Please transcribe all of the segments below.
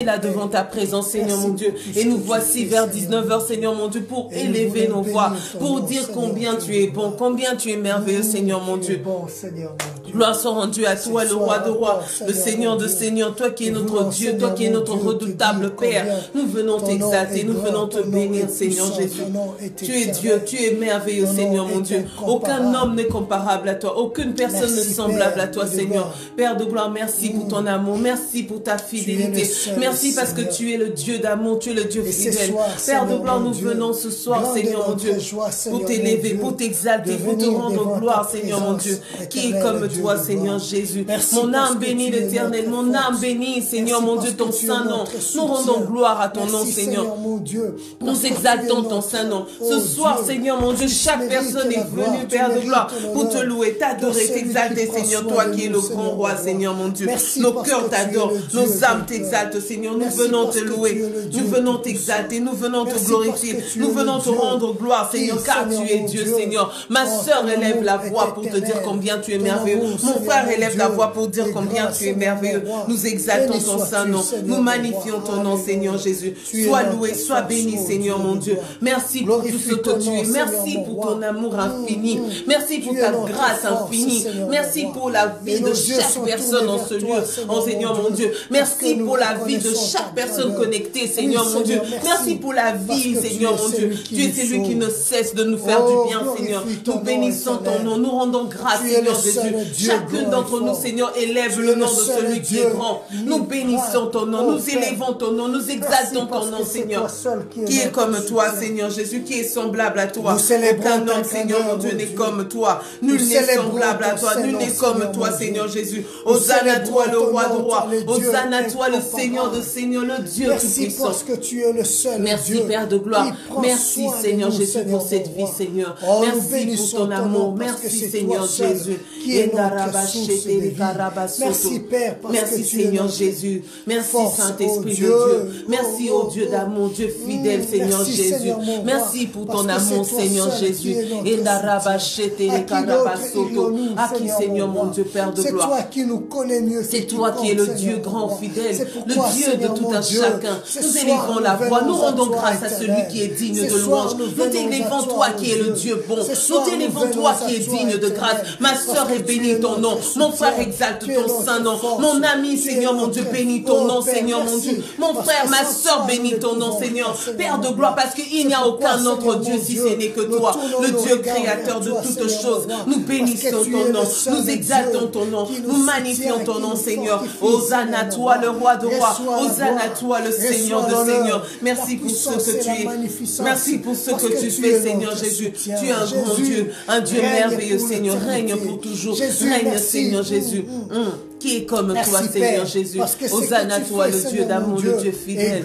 Là devant ta présence, Seigneur mon Dieu, et nous voici vers 19 h, Seigneur mon Dieu, pour élever nos voix, pour dire combien tu es bon, combien tu es merveilleux, Seigneur mon Dieu. Gloire soit rendue à toi, le roi de rois, le Seigneur de seigneurs, toi qui es notre Dieu, toi qui es notre redoutable Père. Nous venons t'exalter, nous venons te bénir, Seigneur Jésus. Tu es Dieu, tu es merveilleux, Seigneur mon Dieu. Aucun homme n'est comparable à toi, aucune personne n'est semblable à toi, Seigneur. Père de gloire, merci pour ton amour, merci pour ta fidélité. Merci parce que tu es le Dieu d'amour, tu es le Dieu fidèle. Père de gloire, nous venons ce soir, Seigneur mon Dieu, pour t'élever, pour t'exalter, pour te rendre gloire, Seigneur mon Dieu, qui est comme toi, Seigneur Jésus. Mon âme bénit l'Éternel, mon âme bénit, Seigneur mon Dieu, ton saint nom. Nous rendons gloire à ton nom, Seigneur. Nous exaltons ton saint nom. Ce soir, Seigneur mon Dieu, chaque personne est venue, Père de gloire, pour te louer, t'adorer, t'exalter, Seigneur, toi qui es le grand roi, Seigneur mon Dieu. Nos cœurs t'adorent, nos âmes t'exaltent, Seigneur. Nous venons te louer, nous venons t'exalter, nous venons te glorifier, nous venons te rendre gloire, Seigneur, car tu es Dieu, Seigneur. Ma sœur élève la voix pour te dire combien tu es merveilleux. Mon frère élève la voix pour dire combien tu es merveilleux. Nous exaltons ton saint nom, nous magnifions ton nom, Seigneur Jésus. Sois loué, sois béni, Seigneur mon Dieu. Merci pour tout ce que tu es. Merci pour ton amour infini. Merci pour ta grâce infinie. Merci pour la vie de chaque personne en ce lieu, en Seigneur mon Dieu. Merci pour la vie de chaque personne connectée, Seigneur mon Dieu. Merci pour la vie, Seigneur mon Dieu. Tu es celui qui ne cesse de nous faire du bien, Seigneur. Nous bénissons ton nom, nous rendons grâce, Seigneur Jésus. Chacun d'entre nous, Seigneur, élève le nom de celui qui est grand. Nous bénissons ton nom, nous élevons ton nom, nous exaltons ton nom, Seigneur. Qui est comme toi, Seigneur Jésus, qui est semblable à toi. Aucun homme, Seigneur mon Dieu, n'est comme toi. Nul n'est semblable à toi, nul n'est comme toi, Seigneur Jésus. Hosanna à toi, le roi de rois. Hosanna à toi, le Seigneur de seigneurs, le Dieu tout-puissant. Merci, Père de gloire. Merci, Seigneur Jésus, pour cette vie, Seigneur. Merci pour ton amour. Merci, Seigneur Jésus. Merci, Père. Merci, Seigneur Jésus. Merci, Saint-Esprit de Dieu. Merci, ô Dieu d'amour, Dieu fidèle, Seigneur Jésus. Merci pour ton amour, Seigneur Jésus. À qui, Seigneur mon Dieu, Père de gloire. C'est toi qui nous connais mieux. C'est toi qui es le Dieu grand, fidèle, le Dieu de tout un chacun. Nous élevons la voix, nous rendons grâce à celui qui est digne de louange. Nous t'élevons toi qui es le Dieu bon. Nous t'élevons toi qui es digne de grâce. Ma sœur est bénie ton nom. Mon frère exalte ton saint nom. Mon ami, Seigneur mon Dieu, bénis ton nom, Seigneur mon Dieu. Mon frère, ma sœur, bénis ton nom, Seigneur. Père de gloire, parce qu'il n'y a aucun autre Dieu si ce n'est que toi, le Dieu créateur de toutes choses. Nous bénissons ton nom, nous exaltons ton nom, nous magnifions ton nom, Seigneur. Hosanna à toi, le roi de rois. Hosanna à toi, le Seigneur de seigneurs. Merci pour ce que tu es. Merci pour ce que tu fais, Seigneur Jésus. Tu es un grand Dieu, un Dieu merveilleux, Seigneur. Règne pour toujours. Règne, Seigneur Jésus. Qui est comme toi, Seigneur Jésus. Hosanna à toi, le Dieu d'amour, le Dieu fidèle.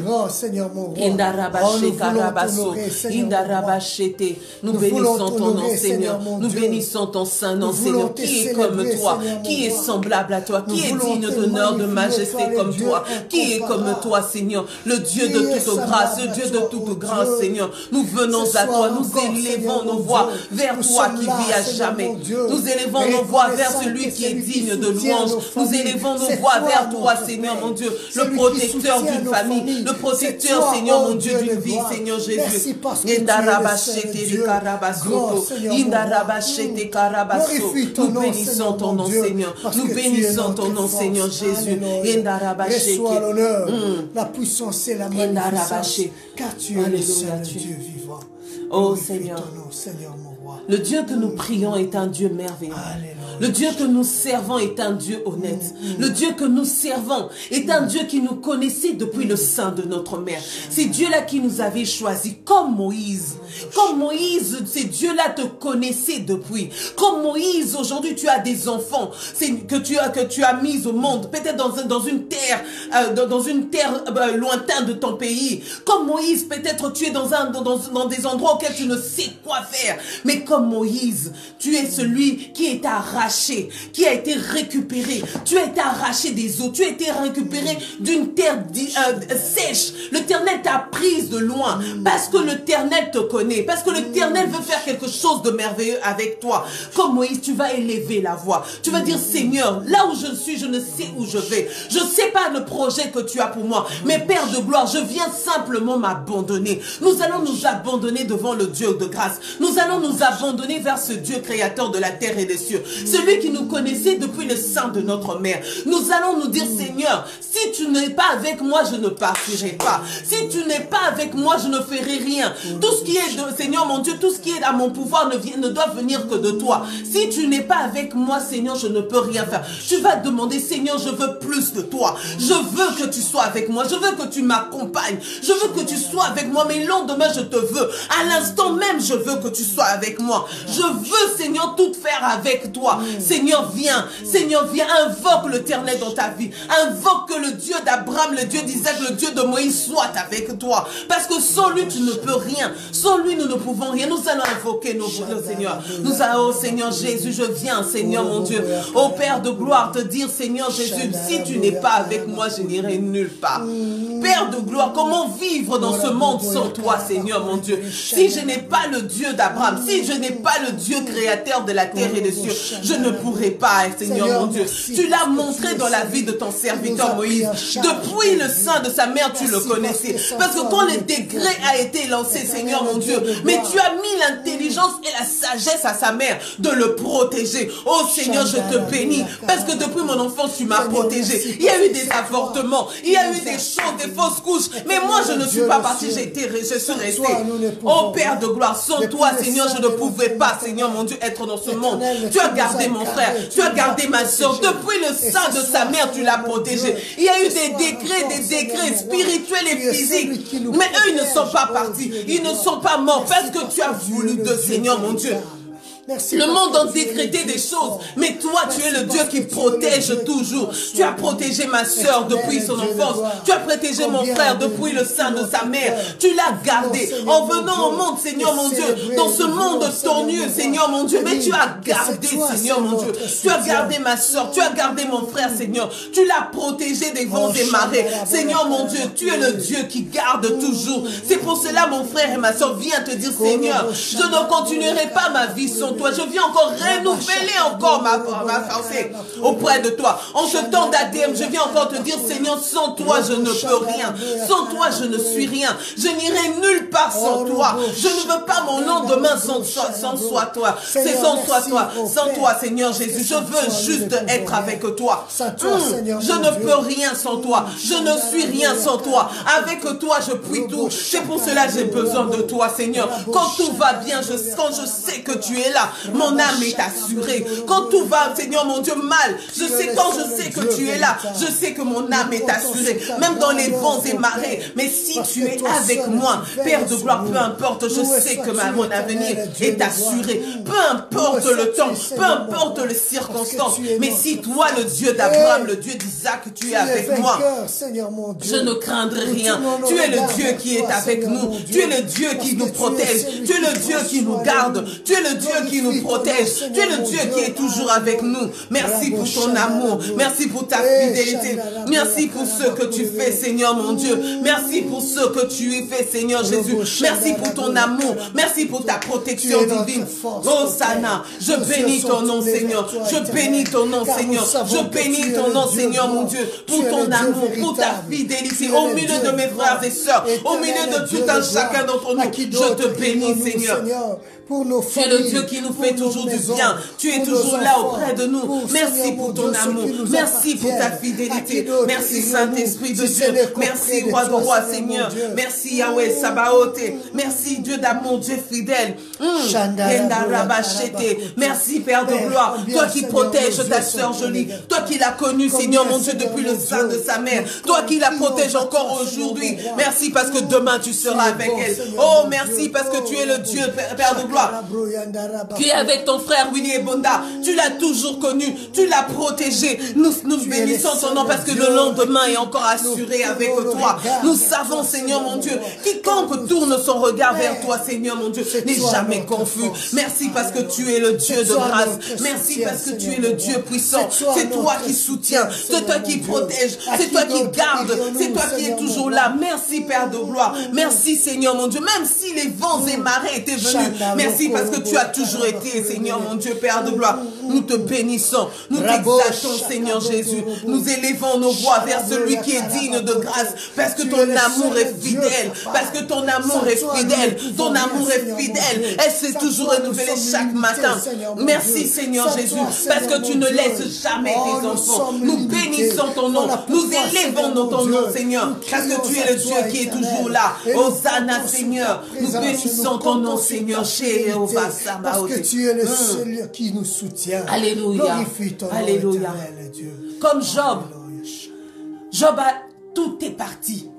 Nous bénissons ton nom, Seigneur. Nous bénissons ton saint nom, Seigneur. Qui est comme toi? Qui est semblable à toi? Qui est digne d'honneur, de majesté comme toi? Qui est comme toi, Seigneur? Le Dieu de toute grâce, le Dieu de toute grâce, Seigneur. Nous venons à toi, nous élevons nos voix vers toi qui vis à jamais. Nous élevons nos voix vers celui qui est digne de louange. Nous élevons nos voix vers toi, Seigneur mon Dieu, le protecteur d'une famille, le protecteur, Seigneur mon Dieu, d'une vie, Seigneur Jésus. Nous bénissons ton nom, Seigneur. Nous bénissons ton nom, Seigneur Jésus. Reçois l'honneur, la puissance et la magnificence, car tu es le seul Dieu vivant. Oh Seigneur, le Dieu que nous prions est un Dieu merveilleux. Le Dieu que nous servons est un Dieu honnête. Le Dieu que nous servons est un Dieu qui nous connaissait depuis le sein de notre mère. C'est Dieu-là qui nous avait choisis, comme Moïse. Comme Moïse, c'est Dieu-là te connaissait depuis. Comme Moïse, aujourd'hui, tu as des enfants que tu as mis au monde, peut-être dans une terre lointaine de ton pays. Comme Moïse, peut-être tu es dans des endroits auxquels tu ne sais quoi faire. Mais Mais comme Moïse, tu es celui qui est arraché, qui a été récupéré. Tu as été arraché des eaux, tu as été récupéré d'une terre sèche. L'Éternel t'a prise de loin parce que l'Éternel te connaît, parce que l'Éternel veut faire quelque chose de merveilleux avec toi. Comme Moïse, tu vas élever la voix. Tu vas dire, Seigneur, là où je suis, je ne sais où je vais. Je ne sais pas le projet que tu as pour moi. Mais Père de gloire, je viens simplement m'abandonner. Nous allons nous abandonner devant le Dieu de grâce. Nous allons nous abandonner vers ce Dieu créateur de la terre et des cieux. Celui qui nous connaissait depuis le sein de notre mère. Nous allons nous dire, Seigneur, si tu n'es pas avec moi, je ne partirai pas. Si tu n'es pas avec moi, je ne ferai rien. Tout ce qui est de, Seigneur mon Dieu, tout ce qui est à mon pouvoir ne doit venir que de toi. Si tu n'es pas avec moi, Seigneur, je ne peux rien faire. Tu vas demander, Seigneur, je veux plus de toi. Je veux que tu sois avec moi. Je veux que tu m'accompagnes. Je veux que tu sois avec moi. Mais le lendemain, je te veux. À l'instant même, je veux que tu sois avec moi. Je veux, Seigneur, tout faire avec toi. Seigneur, viens. Seigneur, viens. Invoque l'Éternel dans ta vie. Invoque que le Dieu d'Abraham, le Dieu d'Isaac, le Dieu de Moïse soit avec toi. Parce que sans lui, tu ne peux rien. Sans lui, nous ne pouvons rien. Nous allons invoquer nos Seigneur. Nous allons, oh Seigneur Jésus, je viens, Seigneur mon Dieu. Ô Père de gloire, te dire, Seigneur Jésus, si tu n'es pas avec moi, je n'irai nulle part. Père de gloire, comment vivre dans ce monde sans toi, Seigneur mon Dieu? Si je n'ai pas le Dieu d'Abraham, si je n'ai pas le Dieu créateur de la terre et des cieux, je ne pourrai pas, Seigneur mon Dieu. Tu l'as montré dans la vie de ton serviteur Moïse. Depuis le sein de sa mère, tu le connaissais. Parce que quand le décret a été lancé, Seigneur mon Dieu, mais tu as mis l'intelligence et la sagesse à sa mère de le protéger. Oh Seigneur, je te bénis. Parce que depuis mon enfance, tu m'as protégé. Il y a eu des avortements, il y a eu des choses, des fausses couches. Mais moi, je ne suis pas partie, je suis restée. Oh Père de gloire, sans toi, Seigneur, je ne pouvais pas, Seigneur mon Dieu, être dans ce monde. Tu as gardé mon frère, tu as gardé ma soeur. Depuis le sein de sa mère, tu l'as protégé. Il y a eu des décrets spirituels et physiques. Mais eux, ils ne sont pas partis. Ils ne sont pas morts parce que tu as voulu de Seigneur mon Dieu. Le monde a décrété des choses, mais toi, tu es le Dieu qui protège toujours. Tu as protégé ma soeur depuis son enfance. Tu as protégé mon frère depuis le sein de sa mère. Tu l'as gardé en venant au monde, Seigneur mon Dieu, dans ce monde tortueux, Seigneur mon Dieu. Mais tu as gardé, Seigneur mon Dieu. Tu as gardé ma soeur, tu as gardé mon frère, Seigneur. Tu l'as protégé des vents et marées. Seigneur mon Dieu, tu es le Dieu qui garde toujours. C'est pour cela, mon frère et ma soeur, viens te dire, Seigneur, je ne continuerai pas ma vie sans toi. Je viens encore renouveler encore ma pensée auprès de toi. En ce temps d'ADM, je viens encore te dire, Seigneur, sans toi, je ne peux rien. Sans toi, je ne suis rien. Je n'irai nulle part sans toi. Je ne veux pas mon lendemain sans toi. C'est sans toi. Sans toi, Seigneur Jésus. Je veux juste être avec toi. Je ne peux rien sans toi. Je ne suis rien sans toi. Avec toi, je puis tout. C'est pour cela que j'ai besoin de toi, Seigneur. Quand tout va bien, quand je sais que tu es là, mon âme est assurée. Quand tout va, Seigneur mon Dieu, mal, quand je sais que tu es là, je sais que mon âme est assurée. Même dans les vents et marées. Mais si tu es avec moi, Père de gloire, peu importe, je sais que mon avenir est assuré. Peu importe le temps, peu importe les circonstances. Mais si toi, le Dieu d'Abraham, le Dieu d'Isaac, tu es avec moi, je ne craindrai rien. Tu es le Dieu qui est avec nous. Tu es le Dieu qui nous protège. Tu es le Dieu qui nous garde. Tu es le Dieu qui nous protège. Tu es le Dieu qui est toujours avec nous. Merci pour ton amour. Merci pour ta fidélité. Merci pour ce que tu fais, Seigneur mon Dieu. Merci pour ce que tu fais, Seigneur Jésus. Merci pour ton amour. Merci pour ta protection divine. Oh Sana, je bénis ton nom, Seigneur. Je bénis ton nom, Seigneur. Je bénis ton nom, Seigneur mon Dieu, pour ton amour, pour ta fidélité. Au milieu de mes frères et sœurs, au milieu de tout un chacun d'entre nous, je te bénis, Seigneur. Tu es le Dieu qui nous fait toujours du bien. Tu es toujours là auprès de nous. Merci pour ton amour. Merci pour ta fidélité. Merci Saint-Esprit de Dieu. Merci Roi de Roi, Seigneur. Merci Yahweh Sabaoth. Merci Dieu d'amour, Dieu fidèle. Merci Père de gloire. Toi qui protèges ta sœur jolie. Toi qui l'as connue, Seigneur mon Dieu, depuis le sein de sa mère. Toi qui la protèges encore aujourd'hui. Merci parce que demain tu seras avec elle. Oh merci parce que tu es le Dieu, Père de gloire. Tu es avec ton frère Willy Ebonda. Tu l'as toujours connu. Tu l'as protégé. Nous bénissons ton nom parce que le lendemain est encore assuré avec toi. Nous savons, Seigneur mon Dieu, quiconque tourne son regard vers toi, Seigneur mon Dieu, n'est jamais confus. Merci parce que tu es le Dieu de grâce. Merci parce que tu es le Dieu puissant. C'est toi qui soutiens. C'est toi qui protèges. C'est toi qui gardes. C'est toi qui es toujours là. Merci, Père de gloire. Merci, Seigneur mon Dieu. Même si les vents et marées étaient venus. Merci parce que tu as toujours été, Seigneur mon Dieu, Père de gloire. Nous te bénissons. Nous t'exaltons, Seigneur Jésus. Nous élevons nos voix vers celui qui est digne de grâce. Parce que ton amour est fidèle. Parce que ton amour est fidèle. Ton amour est fidèle. Elle s'est toujours renouvelée chaque matin. Merci, Seigneur Jésus. Parce que tu ne laisses jamais tes enfants. Nous bénissons ton nom. Nous élevons ton nom, Seigneur. Parce que tu es le Dieu qui est toujours là. Hosanna, Seigneur. Nous bénissons ton nom, Seigneur. Parce que tu es le seul qui nous soutient. Alléluia. Glorifie ton nom, éternel Dieu. Comme Job. Job a tout est parti.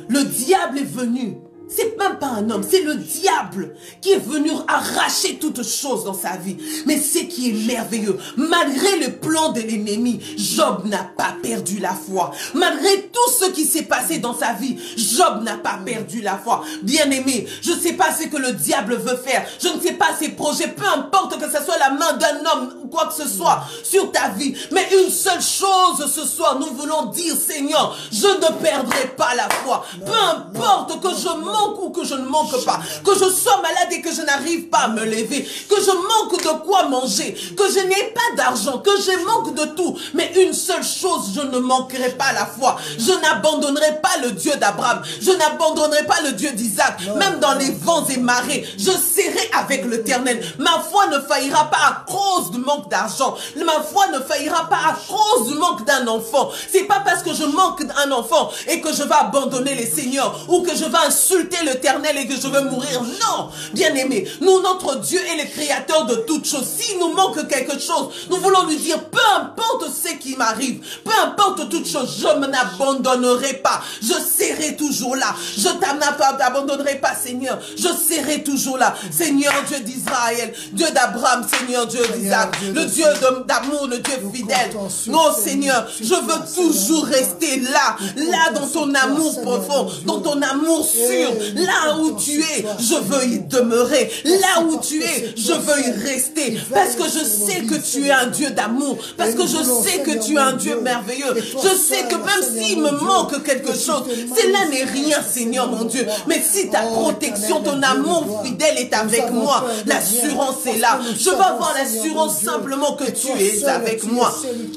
Le diable est venu. C'est même pas un homme, c'est le diable qui est venu arracher toutes choses dans sa vie. Mais ce qui est merveilleux, malgré le plan de l'ennemi, Job n'a pas perdu la foi. Malgré tout ce qui s'est passé dans sa vie, Job n'a pas perdu la foi. Bien-aimé, je ne sais pas ce que le diable veut faire. Je ne sais pas ses projets, peu importe que ce soit la main d'un homme ou quoi que ce soit sur ta vie. Mais une seule chose ce soir, nous voulons dire, Seigneur, je ne perdrai pas la foi. Peu importe que je manque ou que je ne manque pas, que je sois malade et que je n'arrive pas à me lever, que je manque de quoi manger, que je n'ai pas d'argent, que je manque de tout, mais une seule chose, je ne manquerai pas la foi. Je n'abandonnerai pas le Dieu d'Abraham, je n'abandonnerai pas le Dieu d'Isaac, même dans les vents et marées, je serai avec l'Éternel. Ma foi ne faillira pas à cause du manque d'argent, ma foi ne faillira pas à cause du manque d'un enfant. C'est pas parce que je manque d'un enfant et que je vais abandonner les seigneurs ou que je vais insulter l'Éternel et que je veux mourir. Non, bien-aimé, nous, notre Dieu est le créateur de toutes choses. S'il nous manque quelque chose, nous voulons lui dire, peu importe ce qui m'arrive, peu importe toute chose, je ne m'abandonnerai pas. Je serai toujours là. Je ne t'abandonnerai pas, Seigneur. Je serai toujours là. Seigneur Dieu d'Israël, Dieu d'Abraham, Seigneur Dieu d'Isaac, le Dieu d'amour, le Dieu fidèle. Non, Seigneur, je veux toujours rester là, là dans ton amour profond, dans ton amour sûr. Là où tu es, je veux y demeurer. Là où tu es, je veux y rester. Parce que je sais que tu es un Dieu d'amour. Parce que je sais que tu es un Dieu merveilleux. Je sais que même s'il me manque quelque chose, cela n'est rien, Seigneur mon Dieu. Mais si ta protection, ton amour fidèle est avec moi, l'assurance est là. Je veux avoir l'assurance simplement que tu es avec moi.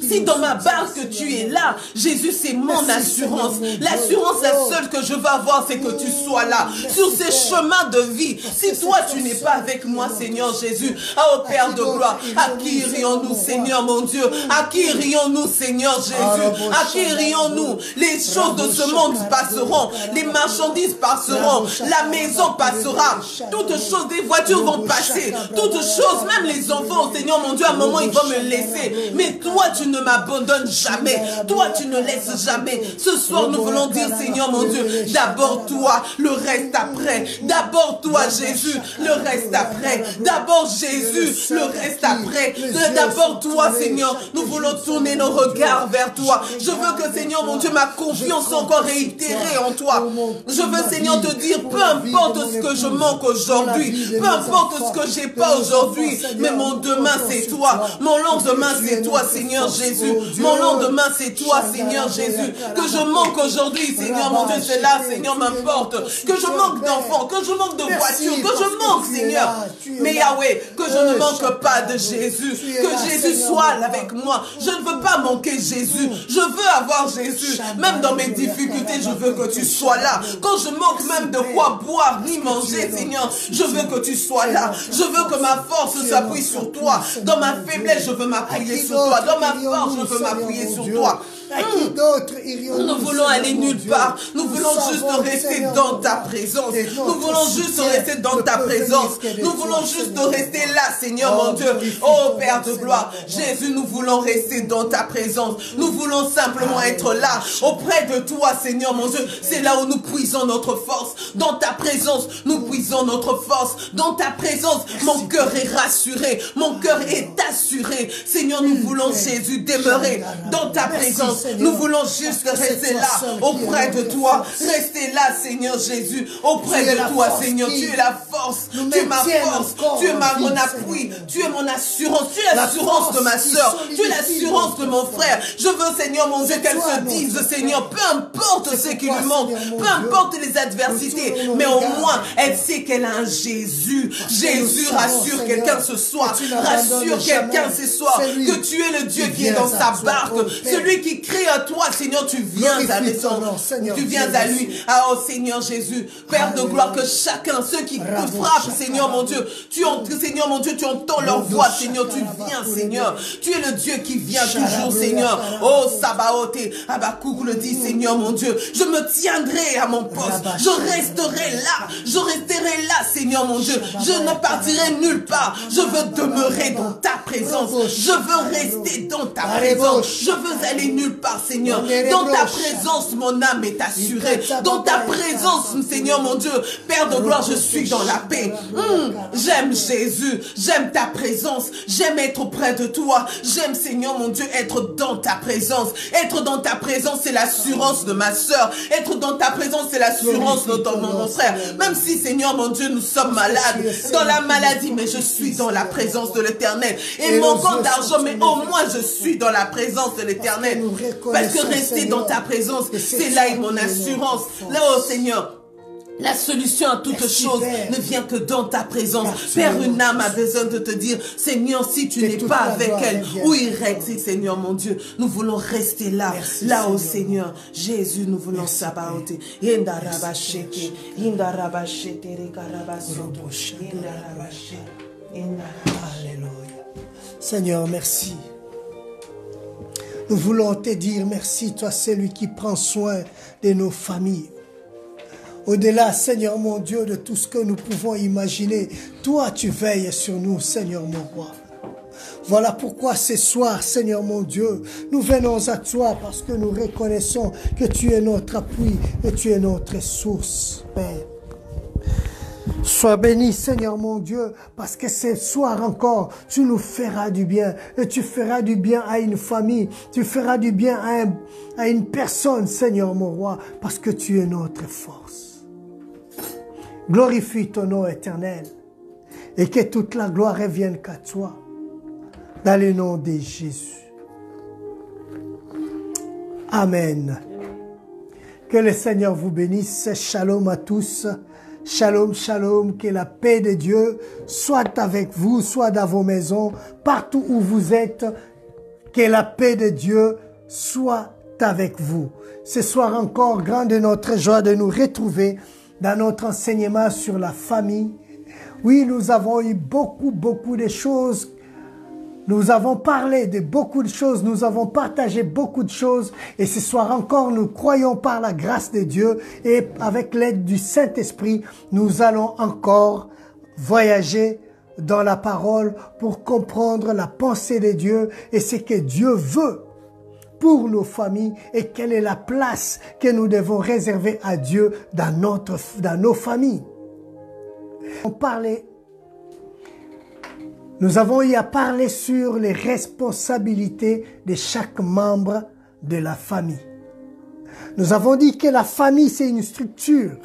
Si dans ma barque tu es là, Jésus, c'est mon assurance. L'assurance, la seule que je veux avoir, c'est que tu sois là. Sur ces chemins de vie, si toi tu n'es pas avec moi, Seigneur Jésus, oh Père de gloire, à qui irions-nous, Seigneur mon Dieu? À qui irions-nous, Seigneur Jésus? À qui irions-nous? Les choses de ce monde passeront, les marchandises passeront, la maison passera, toutes choses, des voitures vont passer, toutes choses, même les enfants, Seigneur mon Dieu, à un moment ils vont me laisser, mais toi tu ne m'abandonnes jamais, toi tu ne laisses jamais. Ce soir nous voulons dire, Seigneur mon Dieu, d'abord toi, le reste après. D'abord toi, Jésus, le reste après. D'abord Jésus, le reste après. D'abord toi, Seigneur, nous voulons tourner nos regards vers toi. Je veux que, Seigneur, mon Dieu, ma confiance soit encore réitérée en toi. Je veux, Seigneur, te dire, peu importe ce que je manque aujourd'hui, peu importe ce que j'ai pas aujourd'hui, mais mon demain, c'est toi. Mon lendemain, c'est toi, Seigneur Jésus. Mon lendemain, c'est toi, Seigneur Jésus. Que je manque aujourd'hui, Seigneur, mon Dieu, c'est là, Seigneur, m'importe. Que je manque d'enfants, que je manque de voitures, que je manque, Seigneur. Mais Yahweh, que je ne manque pas de Jésus. Que Jésus soit avec moi. Je ne veux pas manquer Jésus. Je veux avoir Jésus. Même dans mes difficultés, je veux que tu sois là. Quand je manque même de quoi boire ni manger, Seigneur, je veux que tu sois là. Je veux que ma force s'appuie sur toi. Dans ma faiblesse, je veux m'appuyer sur toi. Dans ma force, je veux m'appuyer sur toi. À qui d'autre irions-nous? Nous voulons aller nulle part. Nous voulons juste rester dans ta présence. Nous voulons juste rester dans ta présence. Nous voulons juste rester là, Seigneur mon Dieu. Oh Père de gloire, Jésus, nous voulons rester dans ta présence. Nous voulons simplement être là, auprès de toi, Seigneur mon Dieu. C'est là où nous puisons notre force. Dans ta présence, nous puisons notre force. Dans ta présence, mon cœur est rassuré. Mon cœur est assuré. Seigneur, nous voulons, Jésus, demeurer dans ta présence. Nous voulons juste rester là, auprès de toi. Rester là, Seigneur Jésus, auprès de toi, Seigneur. Tu es la force. Tu es ma force. Tu es mon appui. Tu es mon assurance. Tu es l'assurance de ma soeur. Tu es l'assurance de mon frère. Je veux, Seigneur mon Dieu, qu'elle se dise, Seigneur, peu importe ce qui lui manque, peu importe les adversités, mais au moins, elle sait qu'elle a un Jésus. Jésus rassure quelqu'un ce soir. Rassure quelqu'un ce soir que tu es le Dieu qui est dans sa barque. Celui qui crie à toi, Seigneur, tu viens à lui. Tu viens à lui. Ah, oh Seigneur Jésus, Père de gloire, que chacun, ceux qui te frappent, Seigneur mon Dieu, Seigneur mon Dieu, tu entends leur voix, Seigneur, tu viens, Seigneur. Tu es le Dieu qui vient toujours, Seigneur. Oh, Sabaoth, Habakkuk le dit, Seigneur mon Dieu, je me tiendrai à mon poste. Je resterai là. Je resterai là, Seigneur mon Dieu. Je ne partirai nulle part. Je veux demeurer dans ta présence. Je veux rester dans ta présence. Je veux aller nulle part, Seigneur. Dans ta présence, mon âme est assurée. Dans ta présence, Seigneur mon Dieu, Père de gloire, je suis dans la paix. J'aime Jésus. J'aime ta présence. J'aime être auprès de toi. J'aime, Seigneur mon Dieu, être dans ta présence. Être dans ta présence, c'est l'assurance de ma soeur. Être dans ta présence, c'est l'assurance de mon frère. Même si, Seigneur mon Dieu, nous sommes malades, dans la maladie, mais je suis dans la présence de l'Éternel. Et manquant d'argent, mais au moins je suis dans la présence de l'Éternel. Parce que rester dans ta présence, c'est là mon assurance. Là, oh Seigneur, la solution à toute chose ne vient que dans ta présence. Père, une âme a besoin de te dire, Seigneur, si tu n'es pas avec elle, où irais-tu, Seigneur mon Dieu? Nous voulons rester là, là, oh Seigneur. Jésus, nous voulons Sabaoth. Alléluia. Seigneur, merci. Nous voulons te dire merci, toi, celui qui prend soin de nos familles. Au-delà, Seigneur mon Dieu, de tout ce que nous pouvons imaginer, toi, tu veilles sur nous, Seigneur mon roi. Voilà pourquoi ce soir, Seigneur mon Dieu, nous venons à toi parce que nous reconnaissons que tu es notre appui et tu es notre source, Père. Sois béni, Seigneur mon Dieu, parce que ce soir encore, tu nous feras du bien. Et tu feras du bien à une famille. Tu feras du bien à une personne, Seigneur mon roi, parce que tu es notre force. Glorifie ton nom éternel. Et que toute la gloire revienne qu'à toi. Dans le nom de Jésus. Amen. Que le Seigneur vous bénisse. Shalom à tous. Shalom, shalom, que la paix de Dieu soit avec vous, soit dans vos maisons, partout où vous êtes, que la paix de Dieu soit avec vous. Ce soir encore, grande est notre joie de nous retrouver dans notre enseignement sur la famille. Oui, nous avons eu beaucoup de choses. Nous avons parlé de beaucoup de choses, nous avons partagé beaucoup de choses et ce soir encore nous croyons par la grâce de Dieu et avec l'aide du Saint-Esprit, nous allons encore voyager dans la parole pour comprendre la pensée de Dieu et ce que Dieu veut pour nos familles et quelle est la place que nous devons réserver à Dieu dans nos familles. On parlait. Nous avons eu à parler sur les responsabilités de chaque membre de la famille. Nous avons dit que la famille, c'est une structure.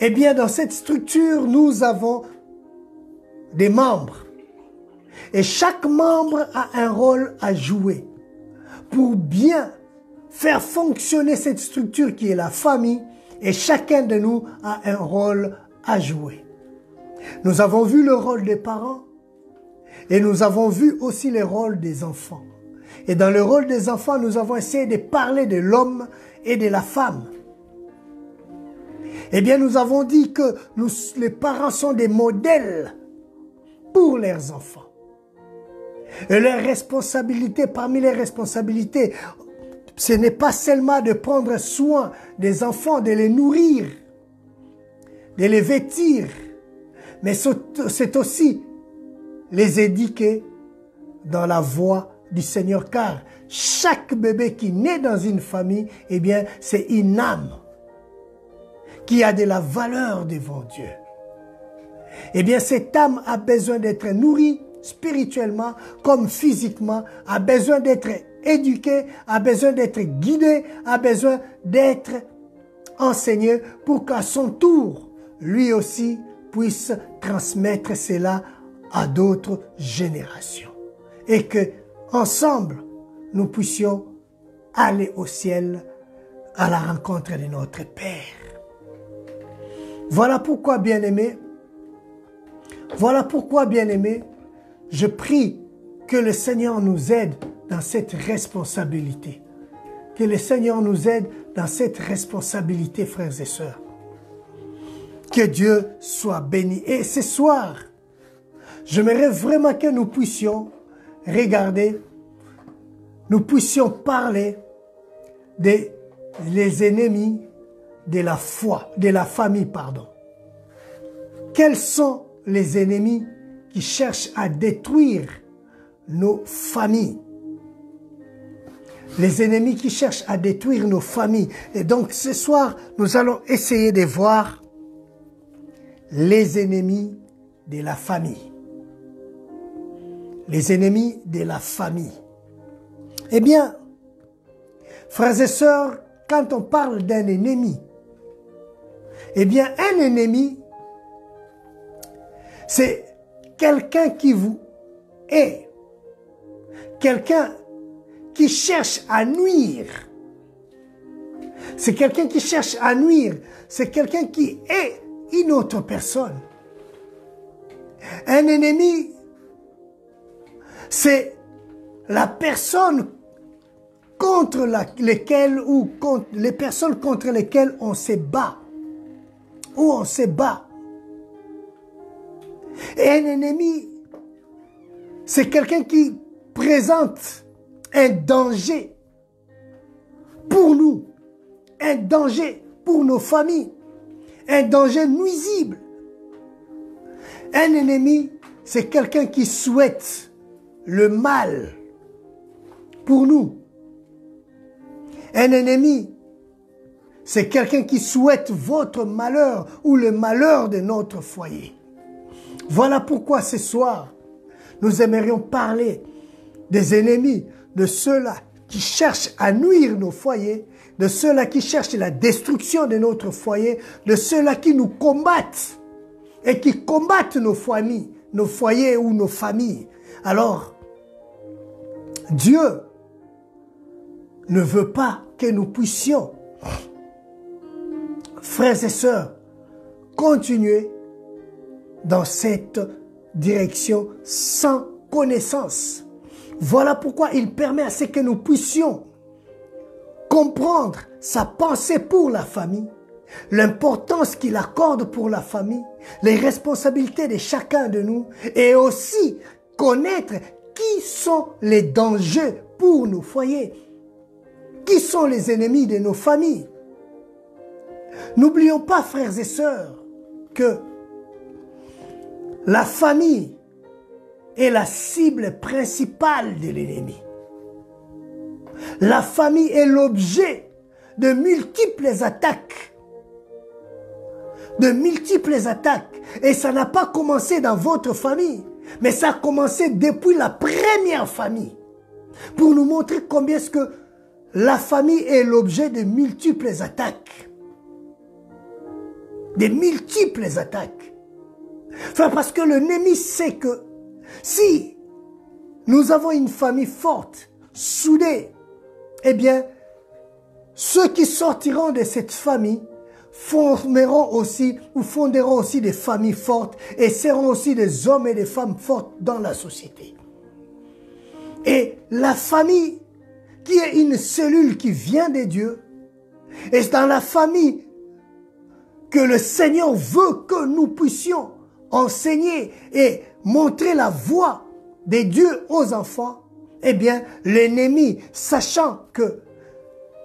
Eh bien, dans cette structure, nous avons des membres. Et chaque membre a un rôle à jouer pour bien faire fonctionner cette structure qui est la famille. Et chacun de nous a un rôle à jouer. Nous avons vu le rôle des parents et nous avons vu aussi le rôle des enfants. Et dans le rôle des enfants, nous avons essayé de parler de l'homme et de la femme. Eh bien, nous avons dit que les parents sont des modèles pour leurs enfants. Et les responsabilités, parmi les responsabilités, ce n'est pas seulement de prendre soin des enfants, de les nourrir, de les vêtir, mais c'est aussi les éduquer dans la voie du Seigneur, car chaque bébé qui naît dans une famille, eh bien, c'est une âme qui a de la valeur devant Dieu. Eh bien, cette âme a besoin d'être nourrie spirituellement comme physiquement, a besoin d'être éduquée, a besoin d'être guidée, a besoin d'être enseignée pour qu'à son tour, lui aussi puisse transmettre cela à d'autres générations. Et que, ensemble, nous puissions aller au ciel à la rencontre de notre Père. Voilà pourquoi, bien-aimés, je prie que le Seigneur nous aide dans cette responsabilité. Que le Seigneur nous aide dans cette responsabilité, frères et sœurs. Que Dieu soit béni. Et ce soir, j'aimerais vraiment que nous puissions regarder, nous puissions parler des ennemis de la foi, de la famille, pardon. Quels sont les ennemis qui cherchent à détruire nos familles? Les ennemis qui cherchent à détruire nos familles. Et donc ce soir, nous allons essayer de voir les ennemis de la famille. Les ennemis de la famille. Eh bien, frères et sœurs, quand on parle d'un ennemi, eh bien, un ennemi, c'est quelqu'un qui vous hait, quelqu'un qui cherche à nuire. C'est quelqu'un qui cherche à nuire, c'est quelqu'un qui hait une autre personne. Un ennemi, c'est la personne contre lesquelles ou contre les personnes contre lesquelles on se bat. Ou on se bat. Et un ennemi, c'est quelqu'un qui présente un danger pour nous, un danger pour nos familles, un danger nuisible. Un ennemi, c'est quelqu'un qui souhaite le mal pour nous. Un ennemi, c'est quelqu'un qui souhaite votre malheur ou le malheur de notre foyer. Voilà pourquoi ce soir, nous aimerions parler des ennemis, de ceux-là qui cherchent à nuire nos foyers, de ceux-là qui cherchent la destruction de notre foyer, de ceux-là qui nous combattent et qui combattent nos familles, nos foyers ou nos familles. Alors, Dieu ne veut pas que nous puissions, frères et sœurs, continuer dans cette direction sans connaissance. Voilà pourquoi il permet à ce que nous puissions comprendre sa pensée pour la famille, l'importance qu'il accorde pour la famille, les responsabilités de chacun de nous et aussi connaître qui sont les dangers pour nos foyers, qui sont les ennemis de nos familles. N'oublions pas, frères et sœurs, que la famille est la cible principale de l'ennemi. La famille est l'objet de multiples attaques. De multiples attaques. Et ça n'a pas commencé dans votre famille, mais ça a commencé depuis la première famille. Pour nous montrer combien est-ce que la famille est l'objet de multiples attaques. Des multiples attaques. Enfin, parce que l'ennemi sait que si nous avons une famille forte, soudée, eh bien, ceux qui sortiront de cette famille formeront aussi ou fonderont aussi des familles fortes et seront aussi des hommes et des femmes fortes dans la société. Et la famille, qui est une cellule qui vient de Dieu, et c'est dans la famille que le Seigneur veut que nous puissions enseigner et montrer la voie des dieux aux enfants, eh bien, l'ennemi, sachant que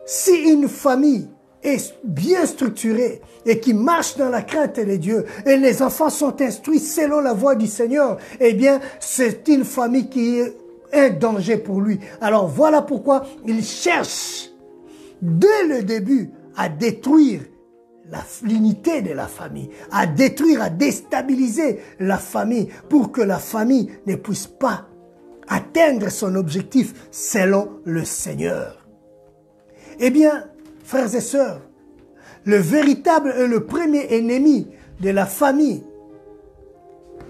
si une famille est bien structurée et qui marche dans la crainte des dieux et les enfants sont instruits selon la voie du Seigneur, eh bien, c'est une famille qui est un danger pour lui. Alors voilà pourquoi il cherche dès le début à détruire l'unité de la famille, à détruire, à déstabiliser la famille pour que la famille ne puisse pas atteindre son objectif selon le Seigneur. Eh bien, frères et sœurs, le véritable et le premier ennemi de la famille,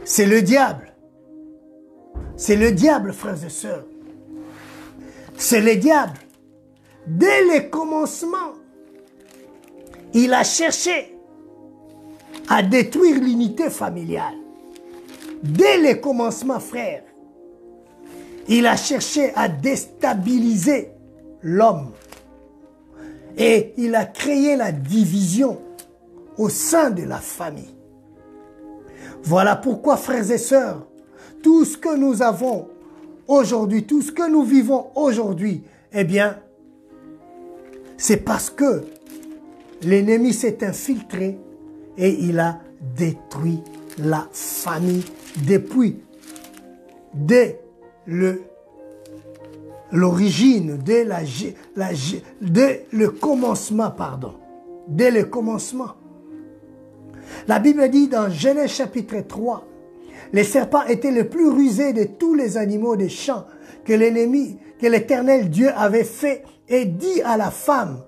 c'est le diable. C'est le diable, frères et sœurs. C'est le diable. Dès le commencement, il a cherché à détruire l'unité familiale. Dès le commencement, frère, il a cherché à déstabiliser l'homme. Et il a créé la division au sein de la famille. Voilà pourquoi, frères et sœurs, tout ce que nous avons aujourd'hui, tout ce que nous vivons aujourd'hui, eh bien, c'est parce que l'ennemi s'est infiltré et il a détruit la famille depuis, dès l'origine, dès le commencement, pardon. Dès le commencement. La Bible dit dans Genèse chapitre 3, les serpents étaient les plus rusés de tous les animaux des champs que l'Éternel Dieu avait fait et dit à la femme,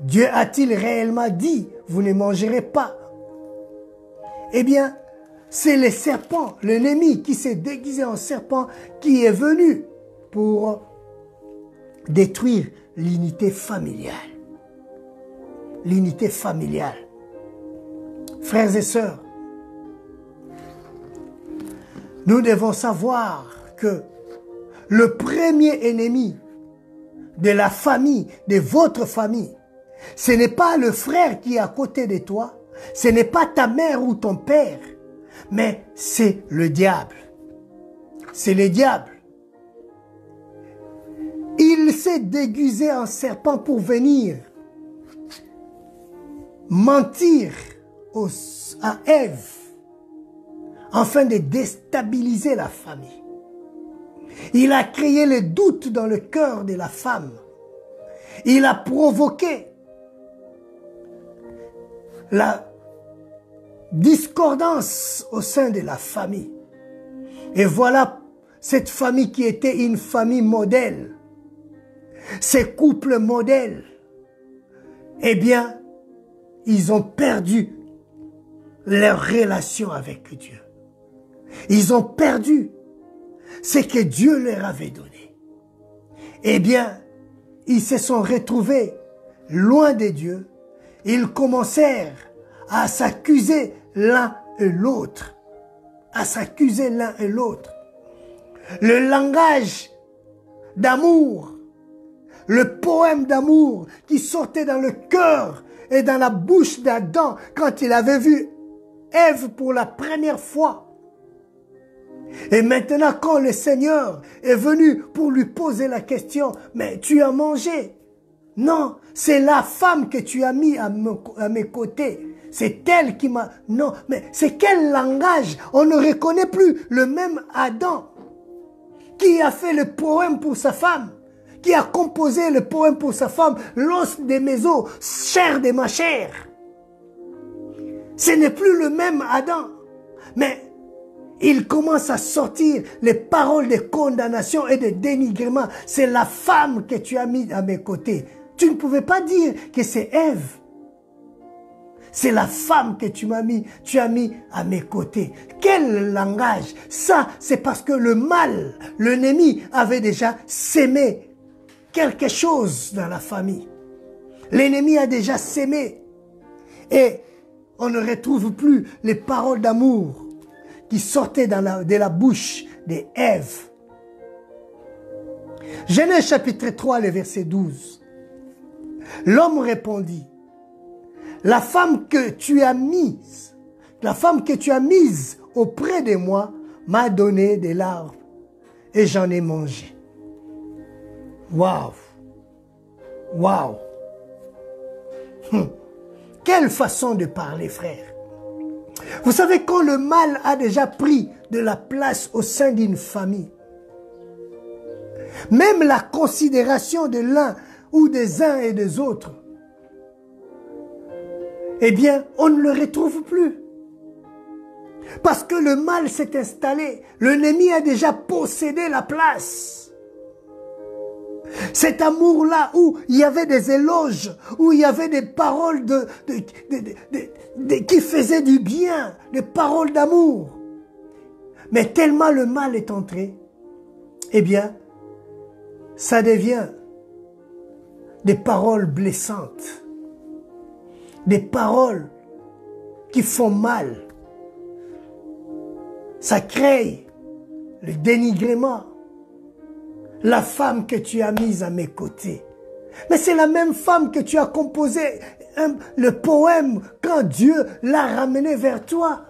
Dieu a-t-il réellement dit, vous ne mangerez pas? Eh bien, c'est le serpent, l'ennemi qui s'est déguisé en serpent qui est venu pour détruire l'unité familiale. L'unité familiale. Frères et sœurs, nous devons savoir que le premier ennemi de la famille, de votre famille, ce n'est pas le frère qui est à côté de toi, ce n'est pas ta mère ou ton père, mais c'est le diable. C'est le diable. Il s'est déguisé en serpent pour venir mentir à Ève afin de déstabiliser la famille. Il a créé le doute dans le cœur de la femme. Il a provoqué la discordance au sein de la famille. Et voilà cette famille qui était une famille modèle. Ces couples modèles, eh bien, ils ont perdu leur relation avec Dieu. Ils ont perdu ce que Dieu leur avait donné. Eh bien, ils se sont retrouvés loin de Dieu. Ils commencèrent à s'accuser l'un et l'autre. À s'accuser l'un et l'autre. Le langage d'amour, le poème d'amour qui sortait dans le cœur et dans la bouche d'Adam quand il avait vu Ève pour la première fois. Et maintenant, quand le Seigneur est venu pour lui poser la question, mais tu as mangé? Non, c'est la femme que tu as mis à mes côtés. C'est elle qui m'a... Non, mais c'est quel langage? On ne reconnaît plus le même Adam qui a fait le poème pour sa femme, qui a composé le poème pour sa femme, l'os de mes os, chair de ma chair. Ce n'est plus le même Adam, mais il commence à sortir les paroles de condamnation et de dénigrement. C'est la femme que tu as mis à mes côtés. Tu ne pouvais pas dire que c'est Ève. C'est la femme que tu as mis à mes côtés. Quel langage! Ça, c'est parce que le mal, l'ennemi avait déjà sémé quelque chose dans la famille. L'ennemi a déjà sémé. Et on ne retrouve plus les paroles d'amour qui sortaient de la bouche d'Ève. Genèse chapitre 3, le verset 12. L'homme répondit, la femme que tu as mise auprès de moi m'a donné de l'arbre et j'en ai mangé. Waouh! Waouh! Quelle façon de parler, frère! Vous savez, quand le mal a déjà pris de la place au sein d'une famille, même la considération de l'un ou des uns et des autres, eh bien, on ne le retrouve plus. Parce que le mal s'est installé. L'ennemi a déjà possédé la place. Cet amour-là où il y avait des éloges, où il y avait des paroles qui faisaient du bien, des paroles d'amour. Mais tellement le mal est entré, eh bien, ça devient des paroles blessantes, des paroles qui font mal. Ça crée le dénigrement. La femme que tu as mise à mes côtés. Mais c'est la même femme que tu as composé le poème quand Dieu l'a ramené vers toi.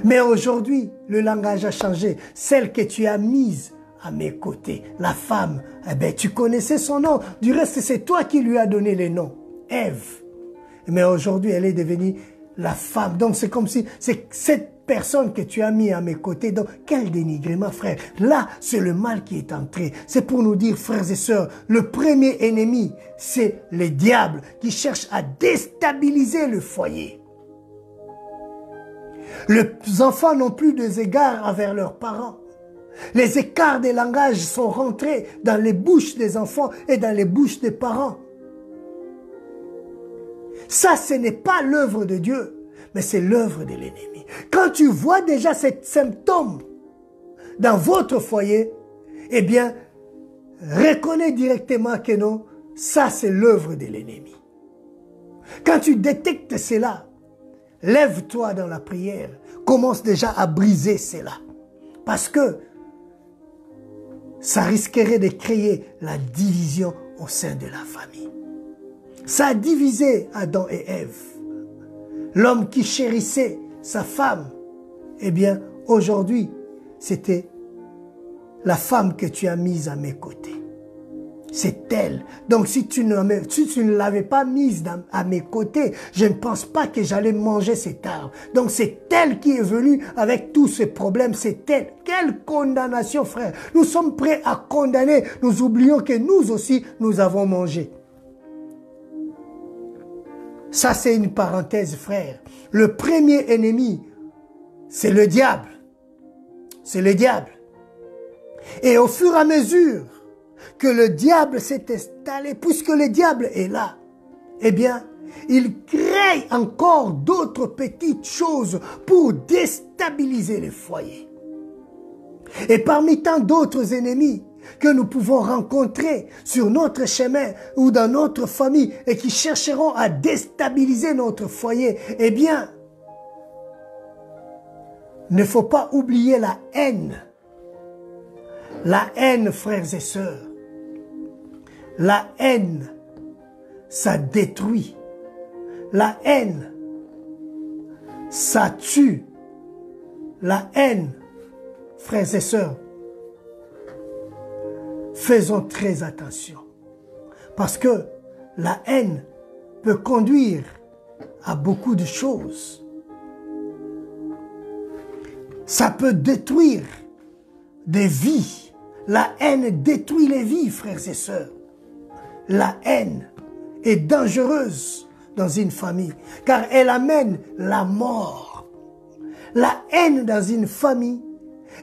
Mais aujourd'hui, le langage a changé. Celle que tu as mise à mes côtés, la femme, eh bien, tu connaissais son nom. Du reste, c'est toi qui lui as donné le nom, Ève. Mais aujourd'hui, elle est devenue la femme. Donc, c'est comme si c'est cette personne que tu as mis à mes côtés. Donc, quel dénigrement, frère. Là, c'est le mal qui est entré. C'est pour nous dire, frères et sœurs, le premier ennemi, c'est le diable qui cherche à déstabiliser le foyer. Les enfants n'ont plus d'égards envers leurs parents. Les écarts des langages sont rentrés dans les bouches des enfants et dans les bouches des parents. Ça, ce n'est pas l'œuvre de Dieu, mais c'est l'œuvre de l'ennemi. Quand tu vois déjà ces symptômes dans votre foyer, eh bien, reconnais directement que non, ça c'est l'œuvre de l'ennemi. Quand tu détectes cela, lève-toi dans la prière, commence déjà à briser cela. Parce que ça risquerait de créer la division au sein de la famille. Ça a divisé Adam et Ève. L'homme qui chérissait sa femme, eh bien, aujourd'hui, c'était la femme que tu as mise à mes côtés. C'est elle. Donc, si tu ne l'avais pas mise à mes côtés, je ne pense pas que j'allais manger cet arbre. Donc, c'est elle qui est venue avec tous ces problèmes. C'est elle. Quelle condamnation, frère. Nous sommes prêts à condamner. Nous oublions que nous aussi, nous avons mangé. Ça, c'est une parenthèse, frère. Le premier ennemi, c'est le diable. C'est le diable. Et au fur et à mesure que le diable s'est installé, puisque le diable est là, eh bien, il crée encore d'autres petites choses pour déstabiliser les foyers. Et parmi tant d'autres ennemis que nous pouvons rencontrer sur notre chemin ou dans notre famille et qui chercheront à déstabiliser notre foyer, eh bien, ne faut pas oublier la haine. La haine, frères et sœurs. La haine, ça détruit. La haine, ça tue. La haine, frères et sœurs, faisons très attention. Parce que la haine peut conduire à beaucoup de choses. Ça peut détruire des vies. La haine détruit les vies, frères et sœurs. La haine est dangereuse dans une famille, car elle amène la mort. La haine dans une famille,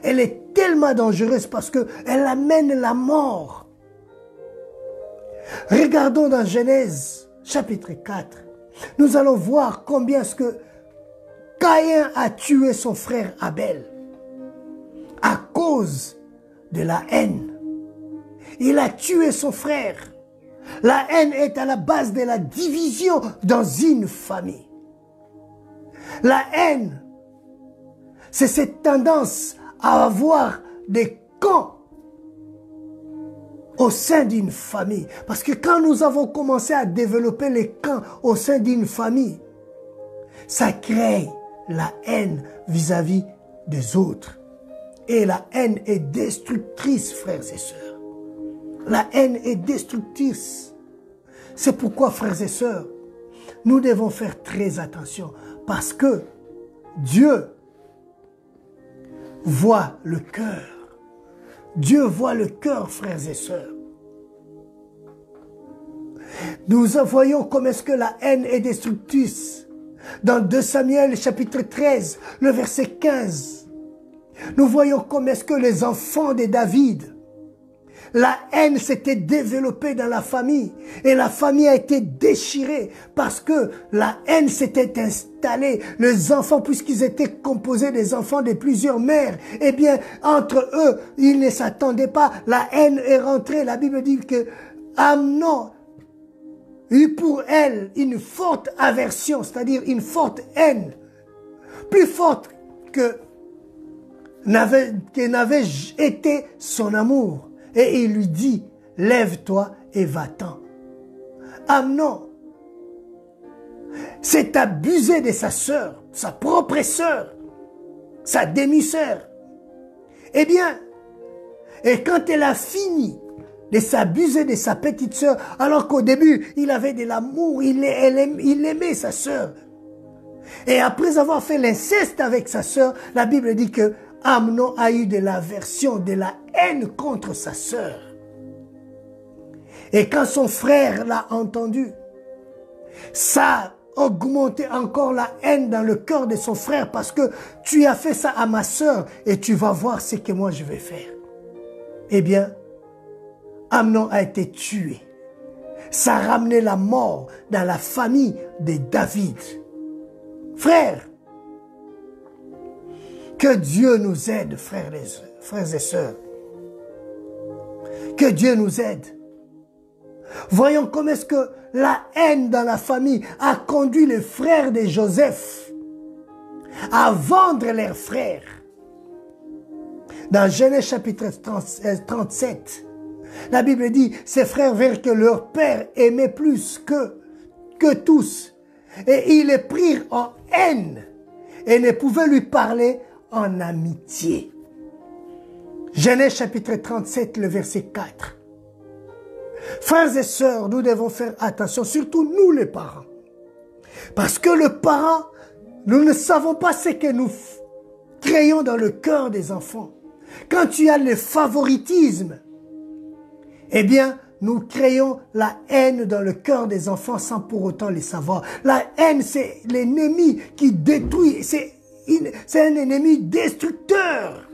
elle est tellement dangereuse parce qu'elle amène la mort. Regardons dans Genèse, chapitre 4. Nous allons voir combien est-ce que Caïn a tué son frère Abel à cause de la haine. Il a tué son frère. La haine est à la base de la division dans une famille. La haine, c'est cette tendance à avoir des camps au sein d'une famille. Parce que quand nous avons commencé à développer les camps au sein d'une famille, ça crée la haine vis-à-vis des autres. Et la haine est destructrice, frères et sœurs. La haine est destructrice. C'est pourquoi, frères et sœurs, nous devons faire très attention. Parce que Dieu voit le cœur. Dieu voit le cœur, frères et sœurs. Nous voyons comment est-ce que la haine est destructrice. Dans 2 Samuel, chapitre 13, le verset 15, nous voyons comment est-ce que les enfants de David, la haine s'était développée dans la famille et la famille a été déchirée parce que la haine s'était installée. Les enfants, puisqu'ils étaient composés des enfants de plusieurs mères, eh bien, entre eux, ils ne s'attendaient pas. La haine est rentrée. La Bible dit que Amnon eut pour elle une forte aversion, c'est-à-dire une forte haine, plus forte que n'avait été son amour. Et il lui dit, lève-toi et va-t'en. Amnon s'est abusé de sa sœur, sa propre sœur, sa demi-sœur. Eh bien, et quand elle a fini de s'abuser de sa petite sœur, alors qu'au début, il avait de l'amour, il aimait sa sœur. Et après avoir fait l'inceste avec sa sœur, la Bible dit que Amnon a eu de l'aversion, de la haine contre sa sœur. Et quand son frère l'a entendu, ça a augmenté encore la haine dans le cœur de son frère parce que tu as fait ça à ma sœur et tu vas voir ce que moi je vais faire. Eh bien, Amnon a été tué. Ça a ramené la mort dans la famille de David. Frères, que Dieu nous aide, frères et sœurs. Que Dieu nous aide. Voyons comment est-ce que la haine dans la famille a conduit les frères de Joseph à vendre leurs frères. Dans Genèse chapitre 37, la Bible dit, ses frères virent que leur père aimait plus que tous. Et ils les prirent en haine et ne pouvaient lui parler en amitié. Genèse chapitre 37, le verset 4. Frères et sœurs, nous devons faire attention, surtout nous les parents. Parce que le parent, nous ne savons pas ce que nous créons dans le cœur des enfants. Quand tu as le favoritisme, eh bien, nous créons la haine dans le cœur des enfants sans pour autant les savoir. La haine, c'est l'ennemi qui détruit, c'est un ennemi destructeur.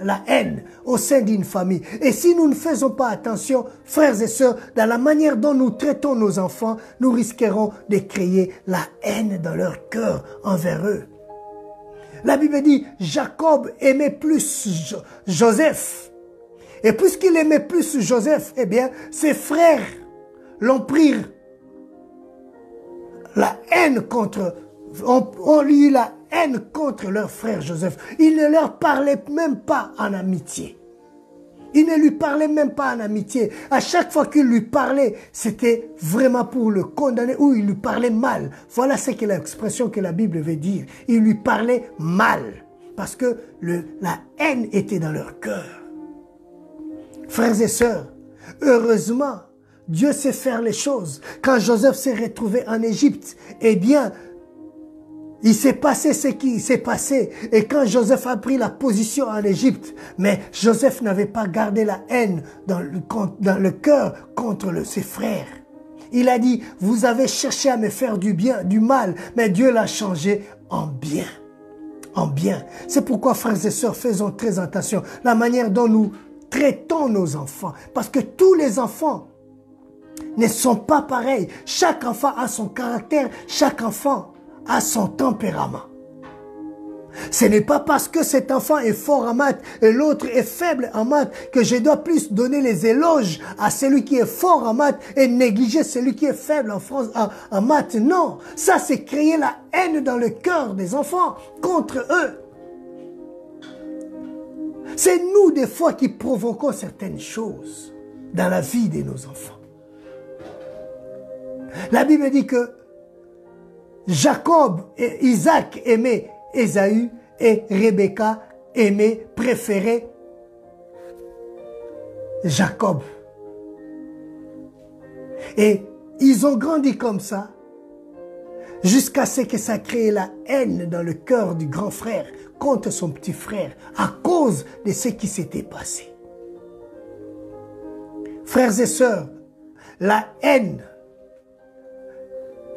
La haine au sein d'une famille. Et si nous ne faisons pas attention, frères et sœurs, dans la manière dont nous traitons nos enfants, nous risquerons de créer la haine dans leur cœur envers eux. La Bible dit, Jacob aimait plus Joseph. Et puisqu'il aimait plus Joseph, eh bien, ses frères l'ont pris la haine contre, on lui eut la haine contre leur frère Joseph. Il ne leur parlait même pas en amitié. Il ne lui parlait même pas en amitié. À chaque fois qu'il lui parlait, c'était vraiment pour le condamner ou il lui parlait mal. Voilà ce que l'expression que la Bible veut dire. Il lui parlait mal parce que la haine était dans leur cœur. Frères et sœurs, heureusement, Dieu sait faire les choses. Quand Joseph s'est retrouvé en Égypte, eh bien, il s'est passé ce qui s'est passé. Et quand Joseph a pris la position en Égypte, mais Joseph n'avait pas gardé la haine dans le cœur contre ses frères. Il a dit, vous avez cherché à me faire du bien, du mal, mais Dieu l'a changé en bien. En bien. C'est pourquoi, frères et sœurs, faisons très attention. La manière dont nous traitons nos enfants. Parce que tous les enfants ne sont pas pareils. Chaque enfant a son caractère. Chaque enfant a son tempérament. Ce n'est pas parce que cet enfant est fort en maths et l'autre est faible en maths que je dois plus donner les éloges à celui qui est fort en maths et négliger celui qui est faible en maths. Non, ça c'est créer la haine dans le cœur des enfants contre eux. C'est nous des fois qui provoquons certaines choses dans la vie de nos enfants. La Bible dit que Jacob et Isaac aimaient Ésaü et Rebecca préférait Jacob. Et ils ont grandi comme ça, jusqu'à ce que ça crée la haine dans le cœur du grand frère contre son petit frère, à cause de ce qui s'était passé. Frères et sœurs, la haine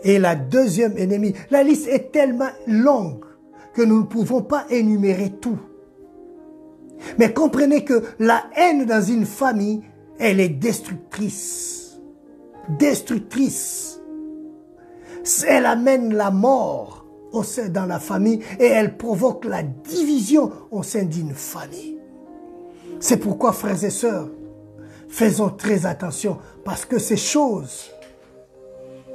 est la deuxième ennemie. La liste est tellement longue que nous ne pouvons pas énumérer tout. Mais comprenez que la haine dans une famille, elle est destructrice. Destructrice. Elle amène la mort dans la famille et elle provoque la division au sein d'une famille. C'est pourquoi, frères et sœurs, faisons très attention parce que ces choses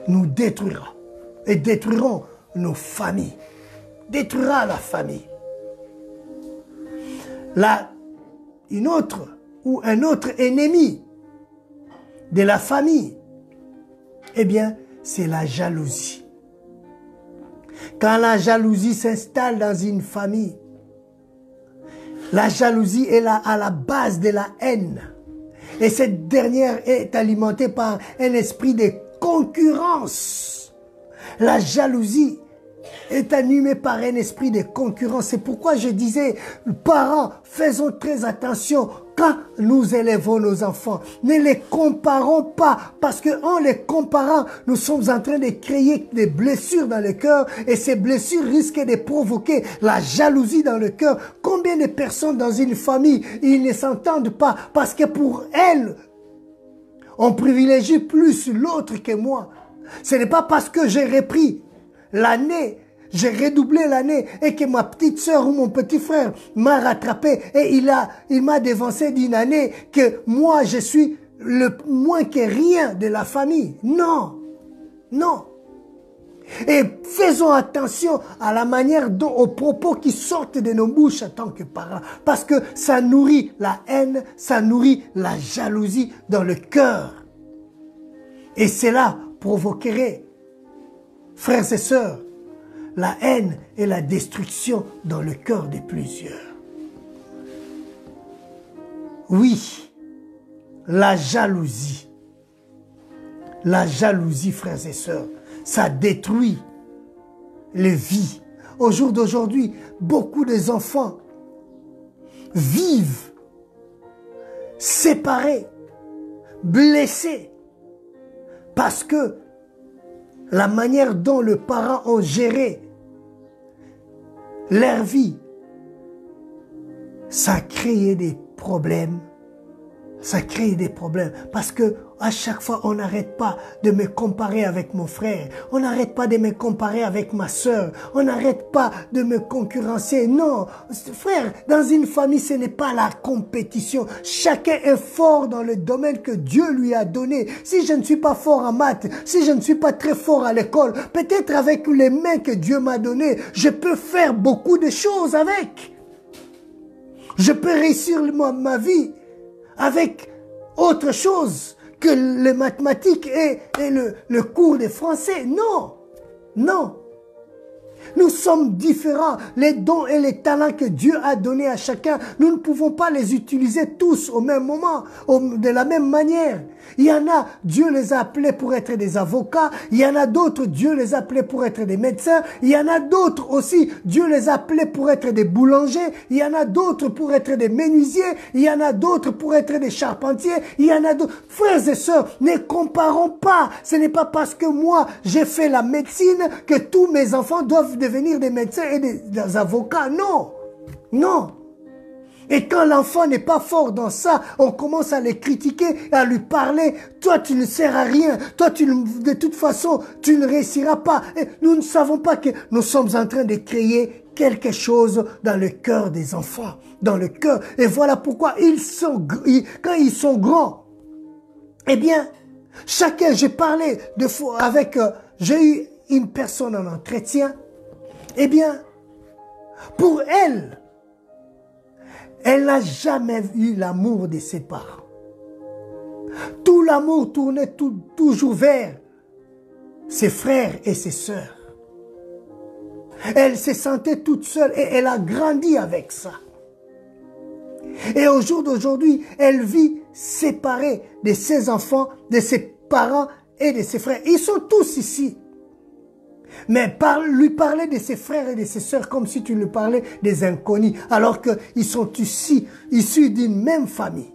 nous détruiront et détruiront nos familles. Détruira la famille. Là, un autre ennemi de la famille, eh bien, c'est la jalousie. Quand la jalousie s'installe dans une famille, la jalousie est là à la base de la haine. Et cette dernière est alimentée par un esprit de concurrence. La jalousie est animée par un esprit de concurrence. C'est pourquoi je disais, parents, faisons très attention quand nous élevons nos enfants. Ne les comparons pas, parce qu'en les comparant, nous sommes en train de créer des blessures dans le cœur et ces blessures risquent de provoquer la jalousie dans le cœur. Combien de personnes dans une famille, ils ne s'entendent pas parce que pour elles, on privilégie plus l'autre que moi. Ce n'est pas parce que j'ai repris l'année, j'ai redoublé l'année et que ma petite sœur ou mon petit frère m'a rattrapé et il m'a dévancé d'une année que moi je suis le moins que rien de la famille. Non, non. Et faisons attention à la manière dont, aux propos qui sortent de nos bouches en tant que parents, parce que ça nourrit la haine, ça nourrit la jalousie dans le cœur. Et cela provoquerait, frères et sœurs, la haine et la destruction dans le cœur de plusieurs. Oui, la jalousie, frères et sœurs, ça détruit les vies. Au jour d'aujourd'hui, beaucoup des enfants vivent séparés, blessés, parce que la manière dont les parents ont géré leur vie, ça a créé des problèmes. Ça crée des problèmes parce que à chaque fois on n'arrête pas de me comparer avec mon frère, on n'arrête pas de me comparer avec ma sœur, on n'arrête pas de me concurrencer. Non, frère, dans une famille ce n'est pas la compétition. Chacun est fort dans le domaine que Dieu lui a donné. Si je ne suis pas fort en maths, si je ne suis pas très fort à l'école, peut-être avec les mains que Dieu m'a données, je peux faire beaucoup de choses avec. Je peux réussir ma vie avec autre chose que les mathématiques et le cours de français. Non, non. Nous sommes différents. Les dons et les talents que Dieu a donnés à chacun, nous ne pouvons pas les utiliser tous au même moment, de la même manière. Il y en a, Dieu les a appelés pour être des avocats. Il y en a d'autres, Dieu les a appelés pour être des médecins. Il y en a d'autres aussi, Dieu les a appelés pour être des boulangers. Il y en a d'autres pour être des menuisiers. Il y en a d'autres pour être des charpentiers. Il y en a d'autres. Frères et sœurs, ne comparons pas. Ce n'est pas parce que moi, j'ai fait la médecine que tous mes enfants doivent devenir des médecins et des avocats. Non, non. Et quand l'enfant n'est pas fort dans ça, on commence à les critiquer, à lui parler. Toi, tu ne sers à rien. Toi, de toute façon, tu ne réussiras pas. Et nous ne savons pas que nous sommes en train de créer quelque chose dans le cœur des enfants. Dans le cœur. Et voilà pourquoi quand ils sont grands, eh bien, chacun, j'ai parlé j'ai eu une personne en entretien. Eh bien, pour elle n'a jamais eu l'amour de ses parents. Tout l'amour tournait toujours vers ses frères et ses sœurs. Elle se sentait toute seule et elle a grandi avec ça. Et au jour d'aujourd'hui, elle vit séparé de ses enfants, de ses parents et de ses frères. Ils sont tous ici. Mais lui parler de ses frères et de ses sœurs comme si tu lui parlais des inconnus, alors qu'ils sont ici, issus d'une même famille.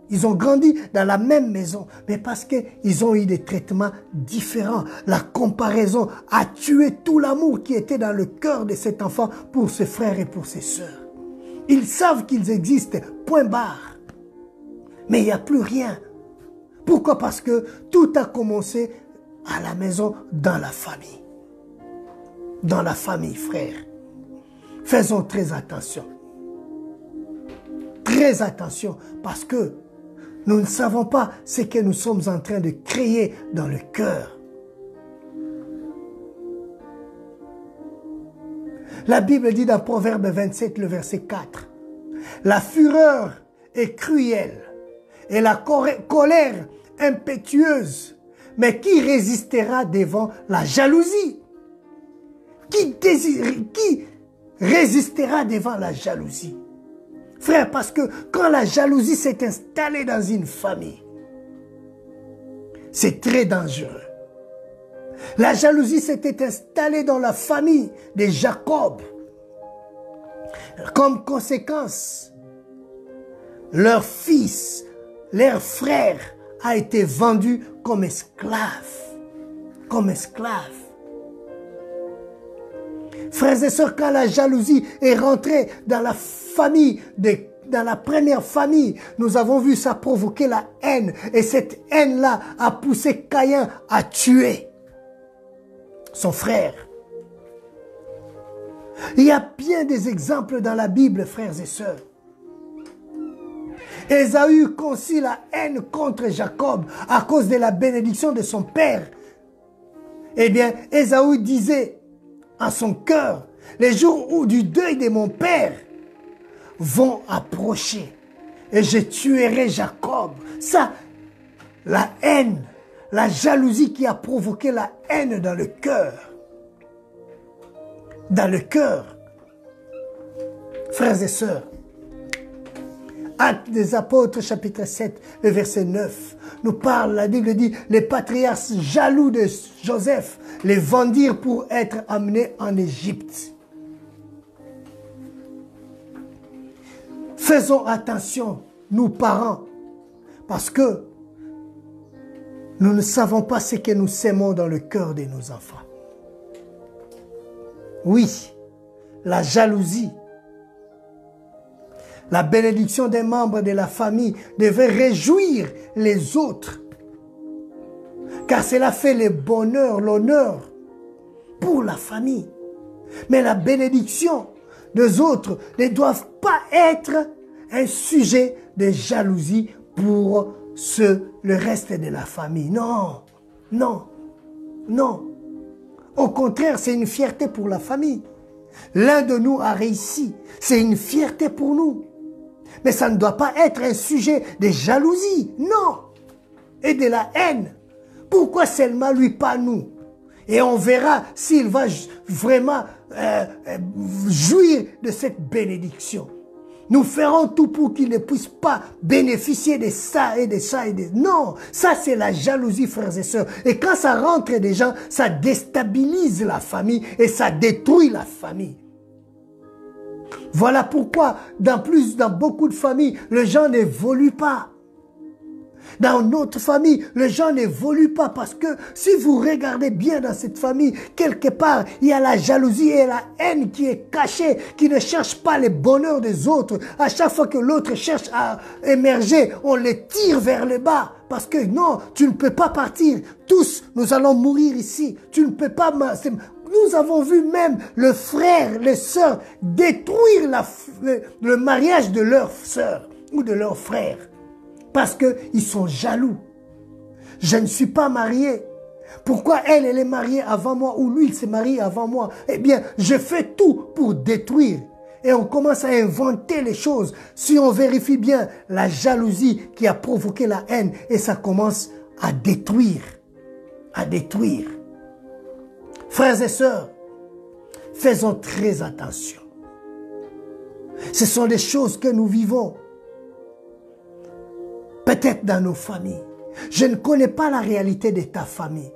Ils ont grandi dans la même maison, mais parce qu'ils ont eu des traitements différents. La comparaison a tué tout l'amour qui était dans le cœur de cet enfant pour ses frères et pour ses sœurs. Ils savent qu'ils existent, point barre. Mais il n'y a plus rien. Pourquoi? Parce que tout a commencé à la maison, dans la famille. Dans la famille, frère. Faisons très attention. Très attention, parce que nous ne savons pas ce que nous sommes en train de créer dans le cœur. La Bible dit dans Proverbe 27, le verset 4, « La fureur est cruelle et la colère impétueuse, mais qui résistera devant la jalousie? Qui résistera devant la jalousie? » Frère, parce que quand la jalousie s'est installée dans une famille, c'est très dangereux. La jalousie s'était installée dans la famille de Jacob. Comme conséquence, leur fils, leur frère a été vendu comme esclave. Comme esclave. Frères et sœurs, quand la jalousie est rentrée dans la famille, dans la première famille, nous avons vu ça provoquer la haine. Et cette haine-là a poussé Caïn à tuer son frère. Il y a bien des exemples dans la Bible, frères et sœurs. Ésaü conçut la haine contre Jacob à cause de la bénédiction de son père. Eh bien, Ésaü disait en son cœur, les jours où du deuil de mon père vont approcher et je tuerai Jacob. Ça, la haine, la jalousie qui a provoqué la haine dans le cœur. Dans le cœur. Frères et sœurs, Actes des Apôtres, chapitre 7, le verset 9, nous parle, la Bible dit, les patriarches jaloux de Joseph les vendirent pour être amenés en Égypte. Faisons attention, nous parents, parce que nous ne savons pas ce que nous sémons dans le cœur de nos enfants. Oui, la jalousie, la bénédiction des membres de la famille devait réjouir les autres. Car cela fait le bonheur, l'honneur pour la famille. Mais la bénédiction des autres ne doit pas être un sujet de jalousie pour le reste de la famille. Non, non, non. Au contraire, c'est une fierté pour la famille. L'un de nous a réussi. C'est une fierté pour nous. Mais ça ne doit pas être un sujet de jalousie, non, et de la haine. Pourquoi seulement lui, pas nous? Et on verra s'il va vraiment jouir de cette bénédiction. Nous ferons tout pour qu'il ne puisse pas bénéficier de ça et de ça et de... Non, ça c'est la jalousie, frères et sœurs. Et quand ça rentre des gens, ça déstabilise la famille et ça détruit la famille. Voilà pourquoi, dans beaucoup de familles, les gens n'évoluent pas. Dans notre famille, les gens n'évoluent pas parce que si vous regardez bien dans cette famille, quelque part, il y a la jalousie et la haine qui est cachée, qui ne cherche pas le bonheur des autres. À chaque fois que l'autre cherche à émerger, on les tire vers le bas. Parce que non, tu ne peux pas partir. Tous, nous allons mourir ici. Tu ne peux pas... Nous avons vu même le frère, les sœurs détruire le mariage de leur sœur ou de leur frère. Parce qu'ils sont jaloux. Je ne suis pas marié. Pourquoi elle est mariée avant moi ou lui, il s'est marié avant moi? Eh bien, je fais tout pour détruire. Et on commence à inventer les choses. Si on vérifie bien la jalousie qui a provoqué la haine, et ça commence à détruire. À détruire. Frères et sœurs, faisons très attention. Ce sont des choses que nous vivons. peut-être dans nos familles. Je ne connais pas la réalité de ta famille.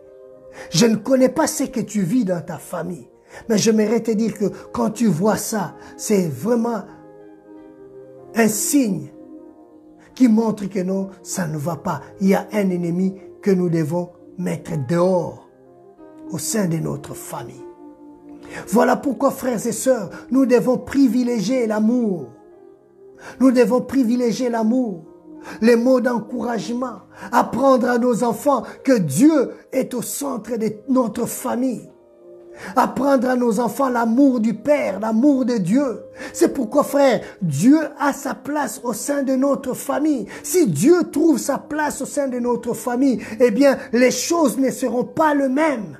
Je ne connais pas ce que tu vis dans ta famille. Mais j'aimerais te dire que quand tu vois ça, c'est vraiment un signe qui montre que non, ça ne va pas. Il y a un ennemi que nous devons mettre dehors au sein de notre famille. Voilà pourquoi, frères et sœurs, nous devons privilégier l'amour. Nous devons privilégier l'amour, les mots d'encouragement, apprendre à nos enfants que Dieu est au centre de notre famille. Apprendre à nos enfants l'amour du Père, l'amour de Dieu. C'est pourquoi, frère, Dieu a sa place au sein de notre famille. Si Dieu trouve sa place au sein de notre famille, eh bien, les choses ne seront pas les mêmes.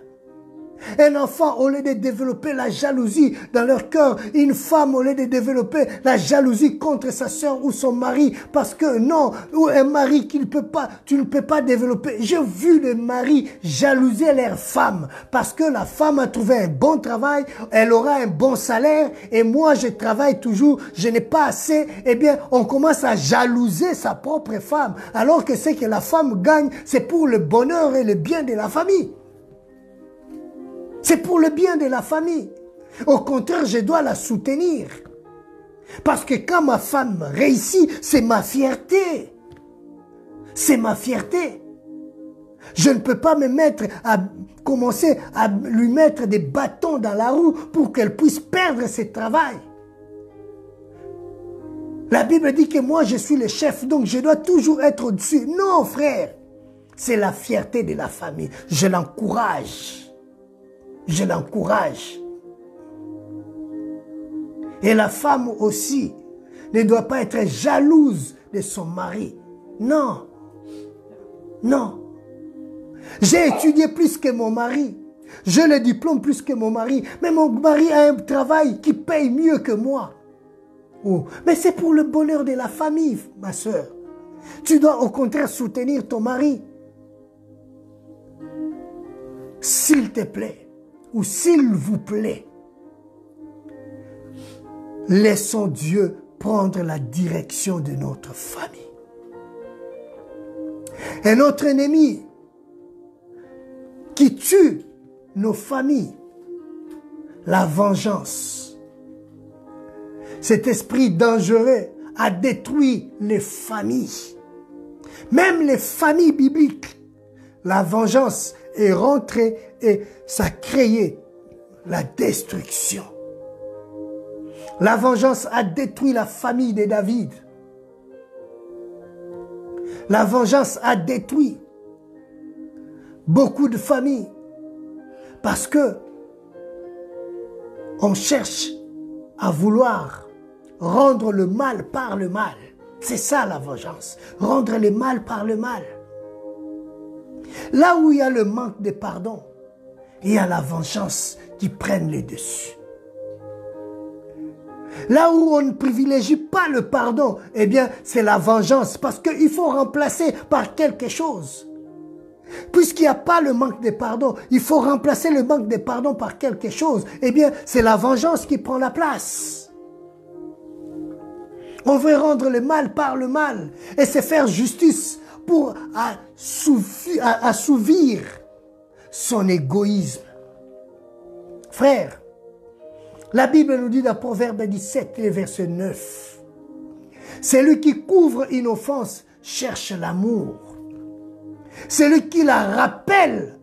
Un enfant, au lieu de développer la jalousie dans leur cœur, une femme, au lieu de développer la jalousie contre sa soeur ou son mari, parce que non, ou un mari tu ne peux pas développer. J'ai vu des maris jalouser leur femme, parce que la femme a trouvé un bon travail, elle aura un bon salaire, et moi je travaille toujours, je n'ai pas assez. Eh bien, on commence à jalouser sa propre femme, alors que ce que la femme gagne, c'est pour le bonheur et le bien de la famille. C'est pour le bien de la famille. Au contraire, je dois la soutenir. Parce que quand ma femme réussit, c'est ma fierté. C'est ma fierté. Je ne peux pas me mettre à commencer à lui mettre des bâtons dans la roue pour qu'elle puisse perdre ses travail. La Bible dit que moi, je suis le chef, donc je dois toujours être au-dessus. Non, frère. C'est la fierté de la famille. Je l'encourage. Je l'encourage. Et la femme aussi ne doit pas être jalouse de son mari. Non. Non. J'ai étudié plus que mon mari. J'ai le diplôme plus que mon mari. Mais mon mari a un travail qui paye mieux que moi. Oh. Mais c'est pour le bonheur de la famille, ma soeur. Tu dois au contraire soutenir ton mari. S'il te plaît. Ou s'il vous plaît, laissons Dieu prendre la direction de notre famille. Un autre ennemi qui tue nos familles, la vengeance. Cet esprit dangereux a détruit les familles. Même les familles bibliques, la vengeance est rentrée et ça a créé la destruction. La vengeance a détruit la famille de David. La vengeance a détruit beaucoup de familles parce que on cherche à vouloir rendre le mal par le mal. C'est ça la vengeance, rendre le mal par le mal. Là où il y a le manque de pardon, il y a la vengeance qui prenne le dessus. Là où on ne privilégie pas le pardon, eh bien, c'est la vengeance parce qu'il faut remplacer par quelque chose. Puisqu'il n'y a pas le manque de pardon, il faut remplacer le manque de pardon par quelque chose. Eh bien, c'est la vengeance qui prend la place. On veut rendre le mal par le mal et se faire justice pour assouvir son égoïsme. Frère, la Bible nous dit dans Proverbe 17, verset 9, « Celui qui couvre une offense cherche l'amour. Celui qui la rappelle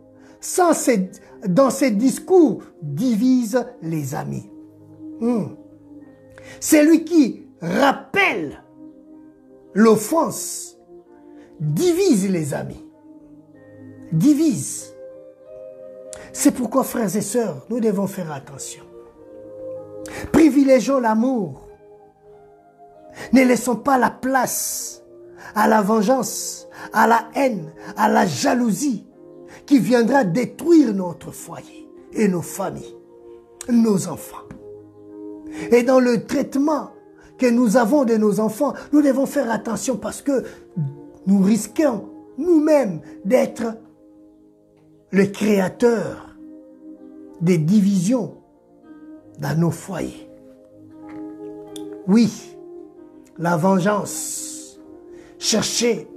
dans ses discours divise les amis. » Celui qui rappelle l'offense divise les amis. Divise. C'est pourquoi, frères et sœurs, nous devons faire attention. Privilégions l'amour. Ne laissons pas la place à la vengeance, à la haine, à la jalousie qui viendra détruire notre foyer et nos familles, nos enfants. Et dans le traitement que nous avons de nos enfants, nous devons faire attention parce que nous risquons nous-mêmes d'être le créateur des divisions dans nos foyers. Oui, la vengeance, chercher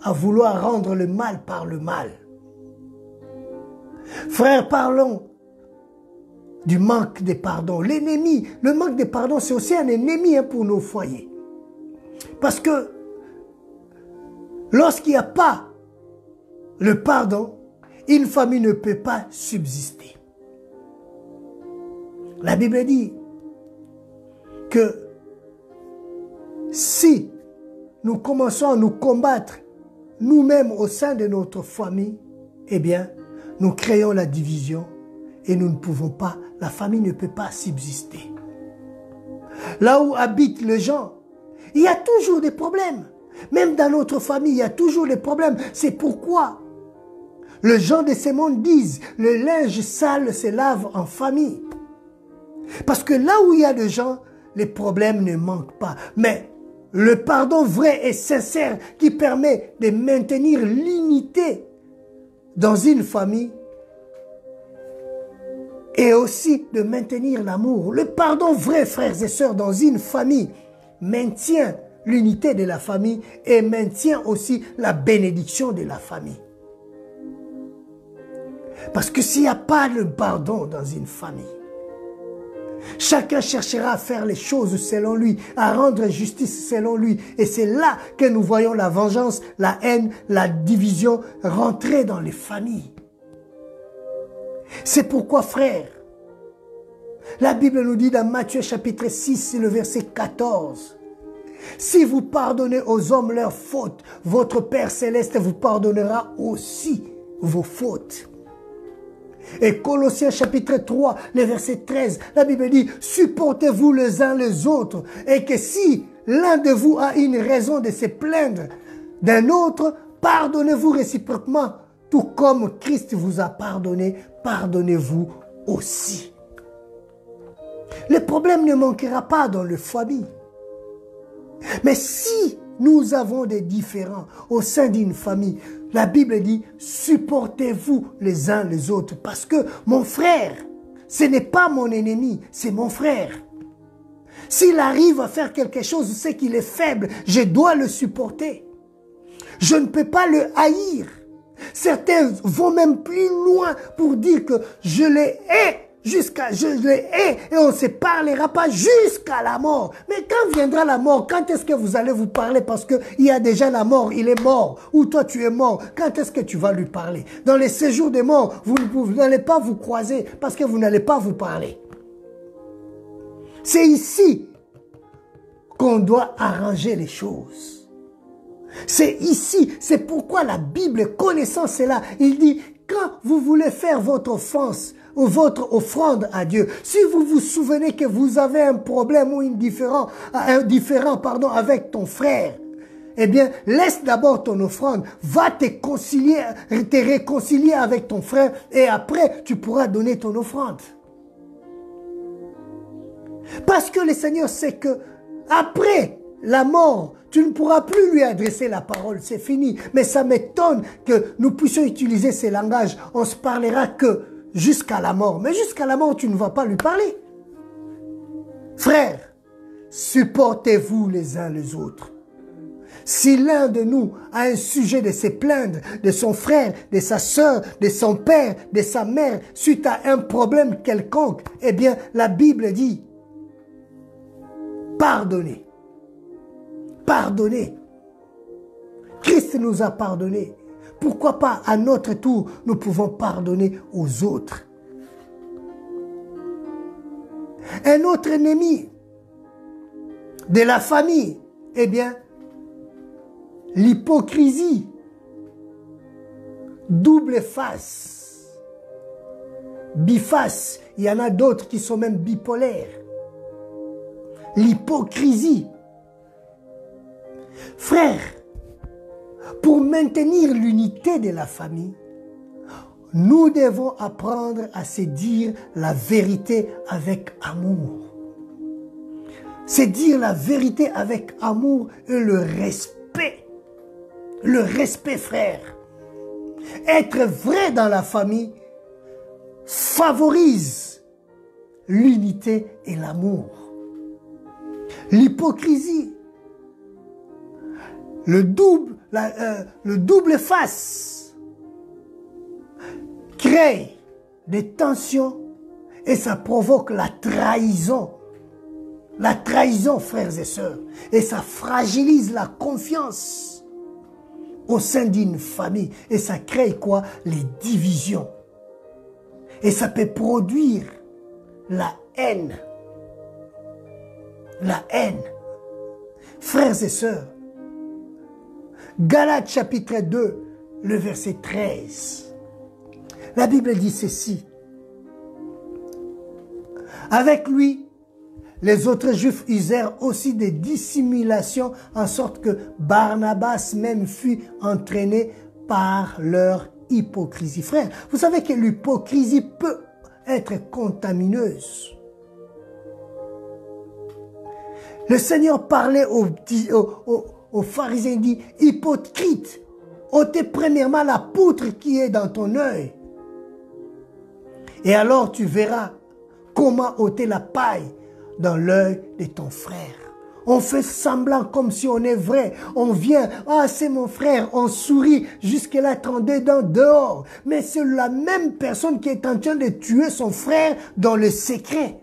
à vouloir rendre le mal par le mal. Frères, parlons du manque de pardon. L'ennemi, le manque de pardon, c'est aussi un ennemi pour nos foyers. Parce que lorsqu'il n'y a pas le pardon, une famille ne peut pas subsister. La Bible dit que si nous commençons à nous combattre nous-mêmes au sein de notre famille, eh bien, nous créons la division et nous ne pouvons pas, la famille ne peut pas subsister. Là où habitent les gens, il y a toujours des problèmes. Même dans notre famille, il y a toujours des problèmes. C'est pourquoi les gens de ce monde disent, le linge sale se lave en famille. Parce que là où il y a des gens, les problèmes ne manquent pas. Mais le pardon vrai et sincère qui permet de maintenir l'unité dans une famille et aussi de maintenir l'amour. Le pardon vrai, frères et sœurs, dans une famille maintient l'unité de la famille et maintient aussi la bénédiction de la famille. Parce que s'il n'y a pas de pardon dans une famille, chacun cherchera à faire les choses selon lui, à rendre justice selon lui. Et c'est là que nous voyons la vengeance, la haine, la division rentrer dans les familles. C'est pourquoi, frères, la Bible nous dit dans Matthieu chapitre 6, le verset 14, « Si vous pardonnez aux hommes leurs fautes, votre Père céleste vous pardonnera aussi vos fautes. » Et Colossiens chapitre 3, le verset 13, la Bible dit « Supportez-vous les uns les autres, et que si l'un de vous a une raison de se plaindre d'un autre, pardonnez-vous réciproquement, tout comme Christ vous a pardonné, pardonnez-vous aussi. » Le problème ne manquera pas dans les familles. Mais si nous avons des différends au sein d'une famille, la Bible dit, supportez-vous les uns les autres. Parce que mon frère, ce n'est pas mon ennemi, c'est mon frère. S'il arrive à faire quelque chose, je sais qu'il est faible, je dois le supporter. Je ne peux pas le haïr. Certains vont même plus loin pour dire que je les hais. Je les hais et on ne se parlera pas jusqu'à la mort. Mais quand viendra la mort, quand est-ce que vous allez vous parler? Parce qu'il y a déjà la mort, il est mort. Ou toi tu es mort. Quand est-ce que tu vas lui parler? Dans les séjours des morts, vous n'allez pas vous croiser parce que vous n'allez pas vous parler. C'est ici qu'on doit arranger les choses. C'est ici, c'est pourquoi la Bible, connaissant cela, il dit, quand vous voulez faire votre offense, ou votre offrande à Dieu. Si vous vous souvenez que vous avez un problème ou un différend avec ton frère, eh bien, laisse d'abord ton offrande, va te réconcilier avec ton frère et après, tu pourras donner ton offrande. Parce que le Seigneur sait que après la mort, tu ne pourras plus lui adresser la parole, c'est fini. Mais ça m'étonne que nous puissions utiliser ces langages. On se parlera que jusqu'à la mort. Mais jusqu'à la mort, tu ne vas pas lui parler. Frères, supportez-vous les uns les autres. Si l'un de nous a un sujet de se plaindre de son frère, de sa sœur, de son père, de sa mère, suite à un problème quelconque, eh bien, la Bible dit, pardonnez. Pardonnez. Christ nous a pardonné. Pourquoi pas, à notre tour, nous pouvons pardonner aux autres. Un autre ennemi de la famille, eh bien, l'hypocrisie, double face, biface, il y en a d'autres qui sont même bipolaires. L'hypocrisie. Frères, pour maintenir l'unité de la famille, nous devons apprendre à se dire la vérité avec amour. Se dire la vérité avec amour et le respect. Le respect, frère. Être vrai dans la famille favorise l'unité et l'amour. L'hypocrisie le double face crée des tensions et ça provoque la trahison. La trahison, frères et sœurs. Et ça fragilise la confiance au sein d'une famille. Et ça crée quoi? Les divisions. Et ça peut produire la haine. La haine. Frères et sœurs, Galates chapitre 2, le verset 13. La Bible dit ceci. Avec lui, les autres Juifs usèrent aussi des dissimulations, en sorte que Barnabas même fut entraîné par leur hypocrisie. Frère, vous savez que l'hypocrisie peut être contamineuse. Le Seigneur parlait aux pharisiens, il dit, hypocrite, ôtez premièrement la poutre qui est dans ton œil. Et alors tu verras comment ôter la paille dans l'œil de ton frère. On fait semblant comme si on est vrai. On vient, ah c'est mon frère, on sourit jusque-là 32 dents dehors. Mais c'est la même personne qui est en train de tuer son frère dans le secret.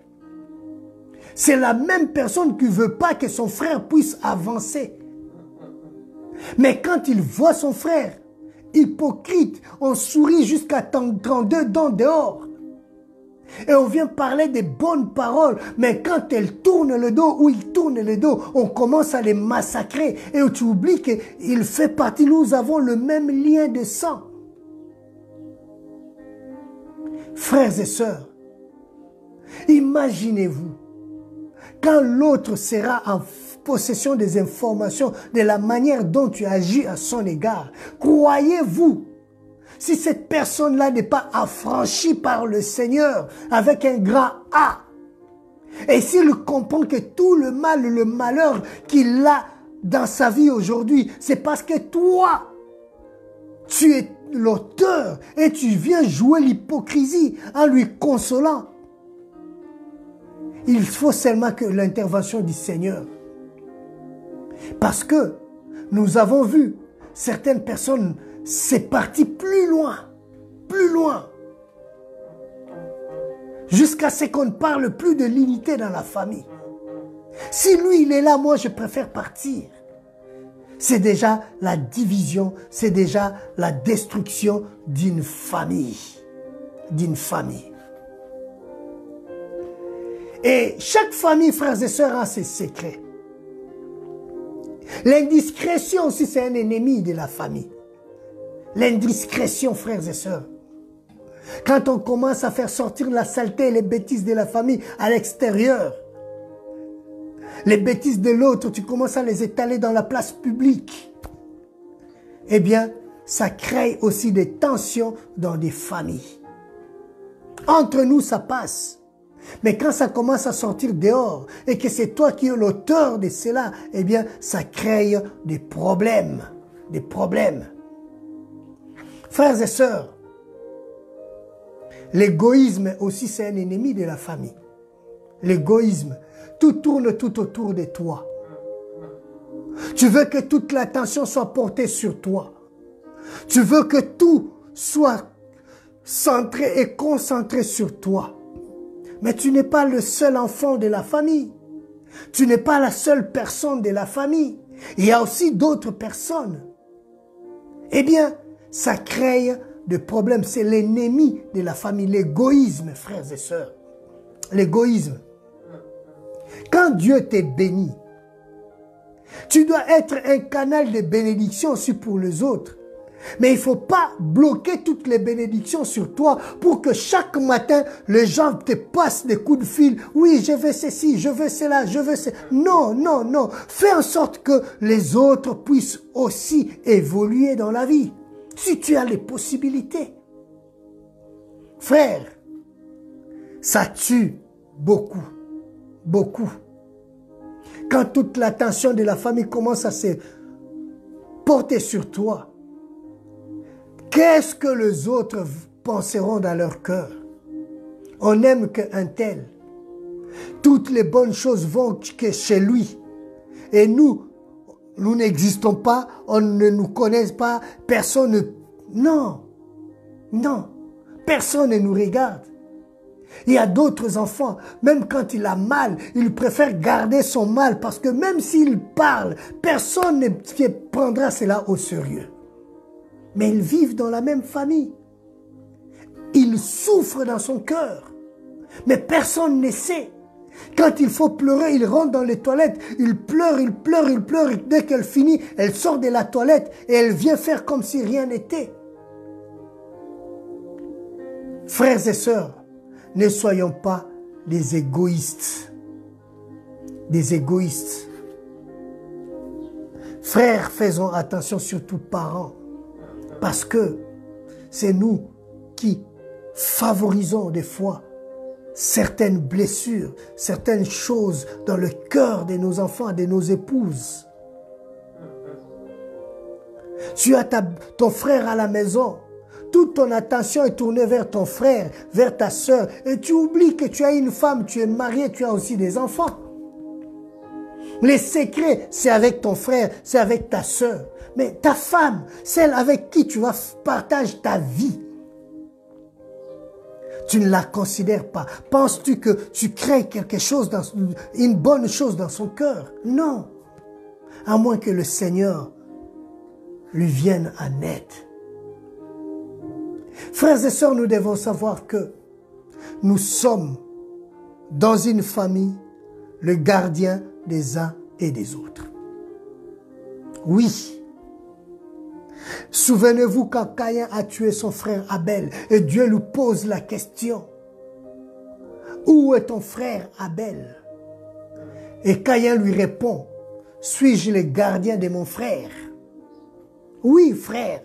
C'est la même personne qui ne veut pas que son frère puisse avancer. Mais quand il voit son frère, hypocrite, on sourit jusqu'à 32 dents dehors. Et on vient parler des bonnes paroles, mais quand elle tourne le dos ou il tourne le dos, on commence à les massacrer. Et tu oublies qu'il fait partie, nous avons le même lien de sang. Frères et sœurs, imaginez-vous, quand l'autre sera en possession des informations de la manière dont tu agis à son égard, croyez-vous, si cette personne-là n'est pas affranchie par le Seigneur avec un grand A, et s'il comprend que tout le mal, le malheur qu'il a dans sa vie aujourd'hui, c'est parce que toi, tu es l'auteur et tu viens jouer l'hypocrisie en lui consolant. Il faut seulement que l'intervention du Seigneur. Parce que nous avons vu certaines personnes, c'est parti plus loin, jusqu'à ce qu'on ne parle plus de l'unité dans la famille. Si lui, il est là, moi, je préfère partir. C'est déjà la division, c'est déjà la destruction d'une famille. Et chaque famille, frères et sœurs, a ses secrets. L'indiscrétion aussi, c'est un ennemi de la famille. L'indiscrétion, frères et sœurs. Quand on commence à faire sortir la saleté et les bêtises de la famille à l'extérieur, les bêtises de l'autre, tu commences à les étaler dans la place publique, eh bien, ça crée aussi des tensions dans des familles. Entre nous, ça passe. Mais quand ça commence à sortir dehors et que c'est toi qui es l'auteur de cela, eh bien, ça crée des problèmes. Des problèmes. Frères et sœurs, l'égoïsme aussi, c'est un ennemi de la famille. L'égoïsme, tout tourne tout autour de toi. Tu veux que toute l'attention soit portée sur toi. Tu veux que tout soit centré et concentré sur toi. Mais tu n'es pas le seul enfant de la famille. Tu n'es pas la seule personne de la famille. Il y a aussi d'autres personnes. Eh bien, ça crée des problèmes. C'est l'ennemi de la famille. L'égoïsme, frères et sœurs. L'égoïsme. Quand Dieu t'est béni, tu dois être un canal de bénédiction aussi pour les autres. Mais il ne faut pas bloquer toutes les bénédictions sur toi pour que chaque matin, les gens te passent des coups de fil. Oui, je veux ceci, je veux cela, je veux cela. Non, non, non. Fais en sorte que les autres puissent aussi évoluer dans la vie. Si tu as les possibilités. Frère, ça tue beaucoup. Beaucoup. Quand toute l'attention de la famille commence à se porter sur toi, qu'est-ce que les autres penseront dans leur cœur? On aime qu'un tel. Toutes les bonnes choses vont que chez lui. Et nous, nous n'existons pas, on ne nous connaît pas, personne ne... Non, non, personne ne nous regarde. Il y a d'autres enfants, même quand il a mal, il préfère garder son mal parce que même s'il parle, personne ne prendra cela au sérieux. Mais ils vivent dans la même famille. Il souffre dans son cœur, mais personne ne sait. Quand il faut pleurer, il rentre dans les toilettes, il pleure, il pleure, il pleure. Et dès qu'elle finit, elle sort de la toilette et elle vient faire comme si rien n'était. Frères et sœurs, ne soyons pas des égoïstes. Des égoïstes. Frères, faisons attention, surtout parents, parce que c'est nous qui favorisons des fois certaines blessures, certaines choses dans le cœur de nos enfants, de nos épouses. Tu as ton frère à la maison, toute ton attention est tournée vers ton frère, vers ta sœur, et tu oublies que tu as une femme, tu es marié, tu as aussi des enfants. Les secrets, c'est avec ton frère, c'est avec ta sœur. Mais ta femme, celle avec qui tu vas partager ta vie, tu ne la considères pas. Penses-tu que tu crées quelque chose, une bonne chose dans son cœur? Non. À moins que le Seigneur lui vienne en aide. Frères et sœurs, nous devons savoir que nous sommes dans une famille le gardien des uns et des autres. Oui. Souvenez-vous quand Caïn a tué son frère Abel et Dieu lui pose la question. Où est ton frère Abel? Et Caïn lui répond, suis-je le gardien de mon frère? Oui, frère.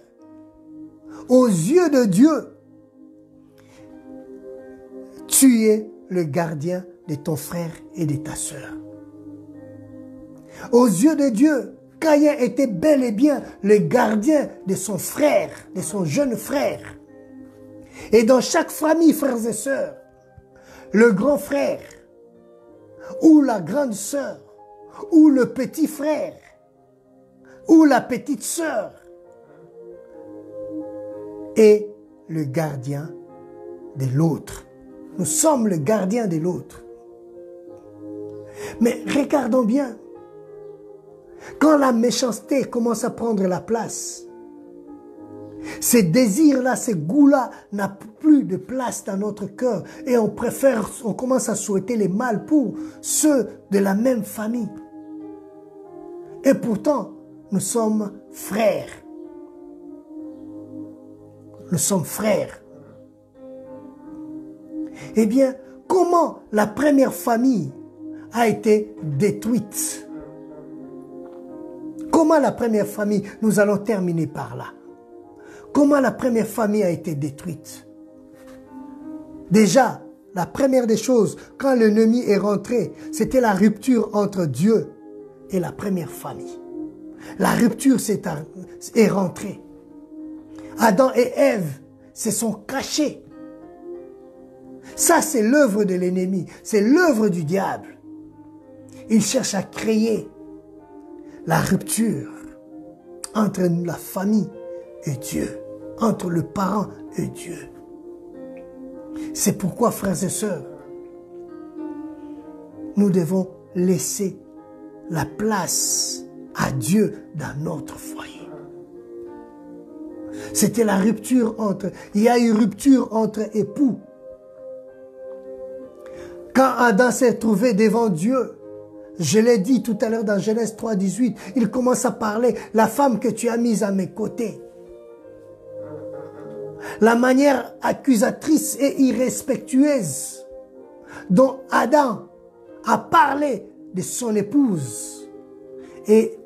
Aux yeux de Dieu, tu es le gardien de ton frère et de ta sœur. Aux yeux de Dieu, Caïn était bel et bien le gardien de son frère, de son jeune frère. Et dans chaque famille, frères et sœurs, le grand frère, ou la grande sœur, ou le petit frère, ou la petite sœur, est le gardien de l'autre. Nous sommes le gardien de l'autre. Mais regardons bien. Quand la méchanceté commence à prendre la place, ces désirs-là, ces goûts-là n'ont plus de place dans notre cœur et on commence à souhaiter les mal pour ceux de la même famille. Et pourtant, nous sommes frères. Nous sommes frères. Eh bien, comment la première famille a été détruite? Comment la première famille, nous allons terminer par là. Comment la première famille a été détruite? Déjà, la première des choses, quand l'ennemi est rentré, c'était la rupture entre Dieu et la première famille. La rupture est rentrée. Adam et Ève se sont cachés. Ça, c'est l'œuvre de l'ennemi, c'est l'œuvre du diable. Il cherche à créer la rupture entre la famille et Dieu, entre le parent et Dieu. C'est pourquoi, frères et sœurs, nous devons laisser la place à Dieu dans notre foyer. C'était la rupture il y a eu rupture entre époux. Quand Adam s'est trouvé devant Dieu, je l'ai dit tout à l'heure dans Genèse 3, 18, il commence à parler, la femme que tu as mise à mes côtés. La manière accusatrice et irrespectueuse dont Adam a parlé de son épouse est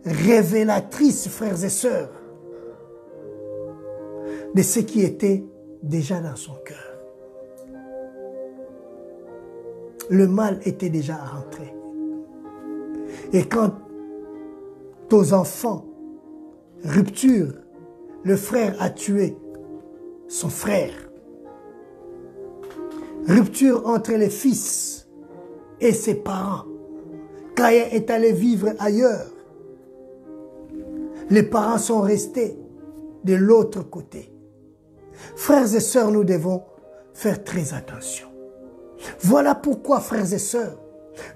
révélatrice, frères et sœurs, de ce qui était déjà dans son cœur. Le mal était déjà rentré. Et quand aux enfants, rupture, le frère a tué son frère. Rupture entre les fils et ses parents. Caïn est allé vivre ailleurs. Les parents sont restés de l'autre côté. Frères et sœurs, nous devons faire très attention. Voilà pourquoi, frères et sœurs,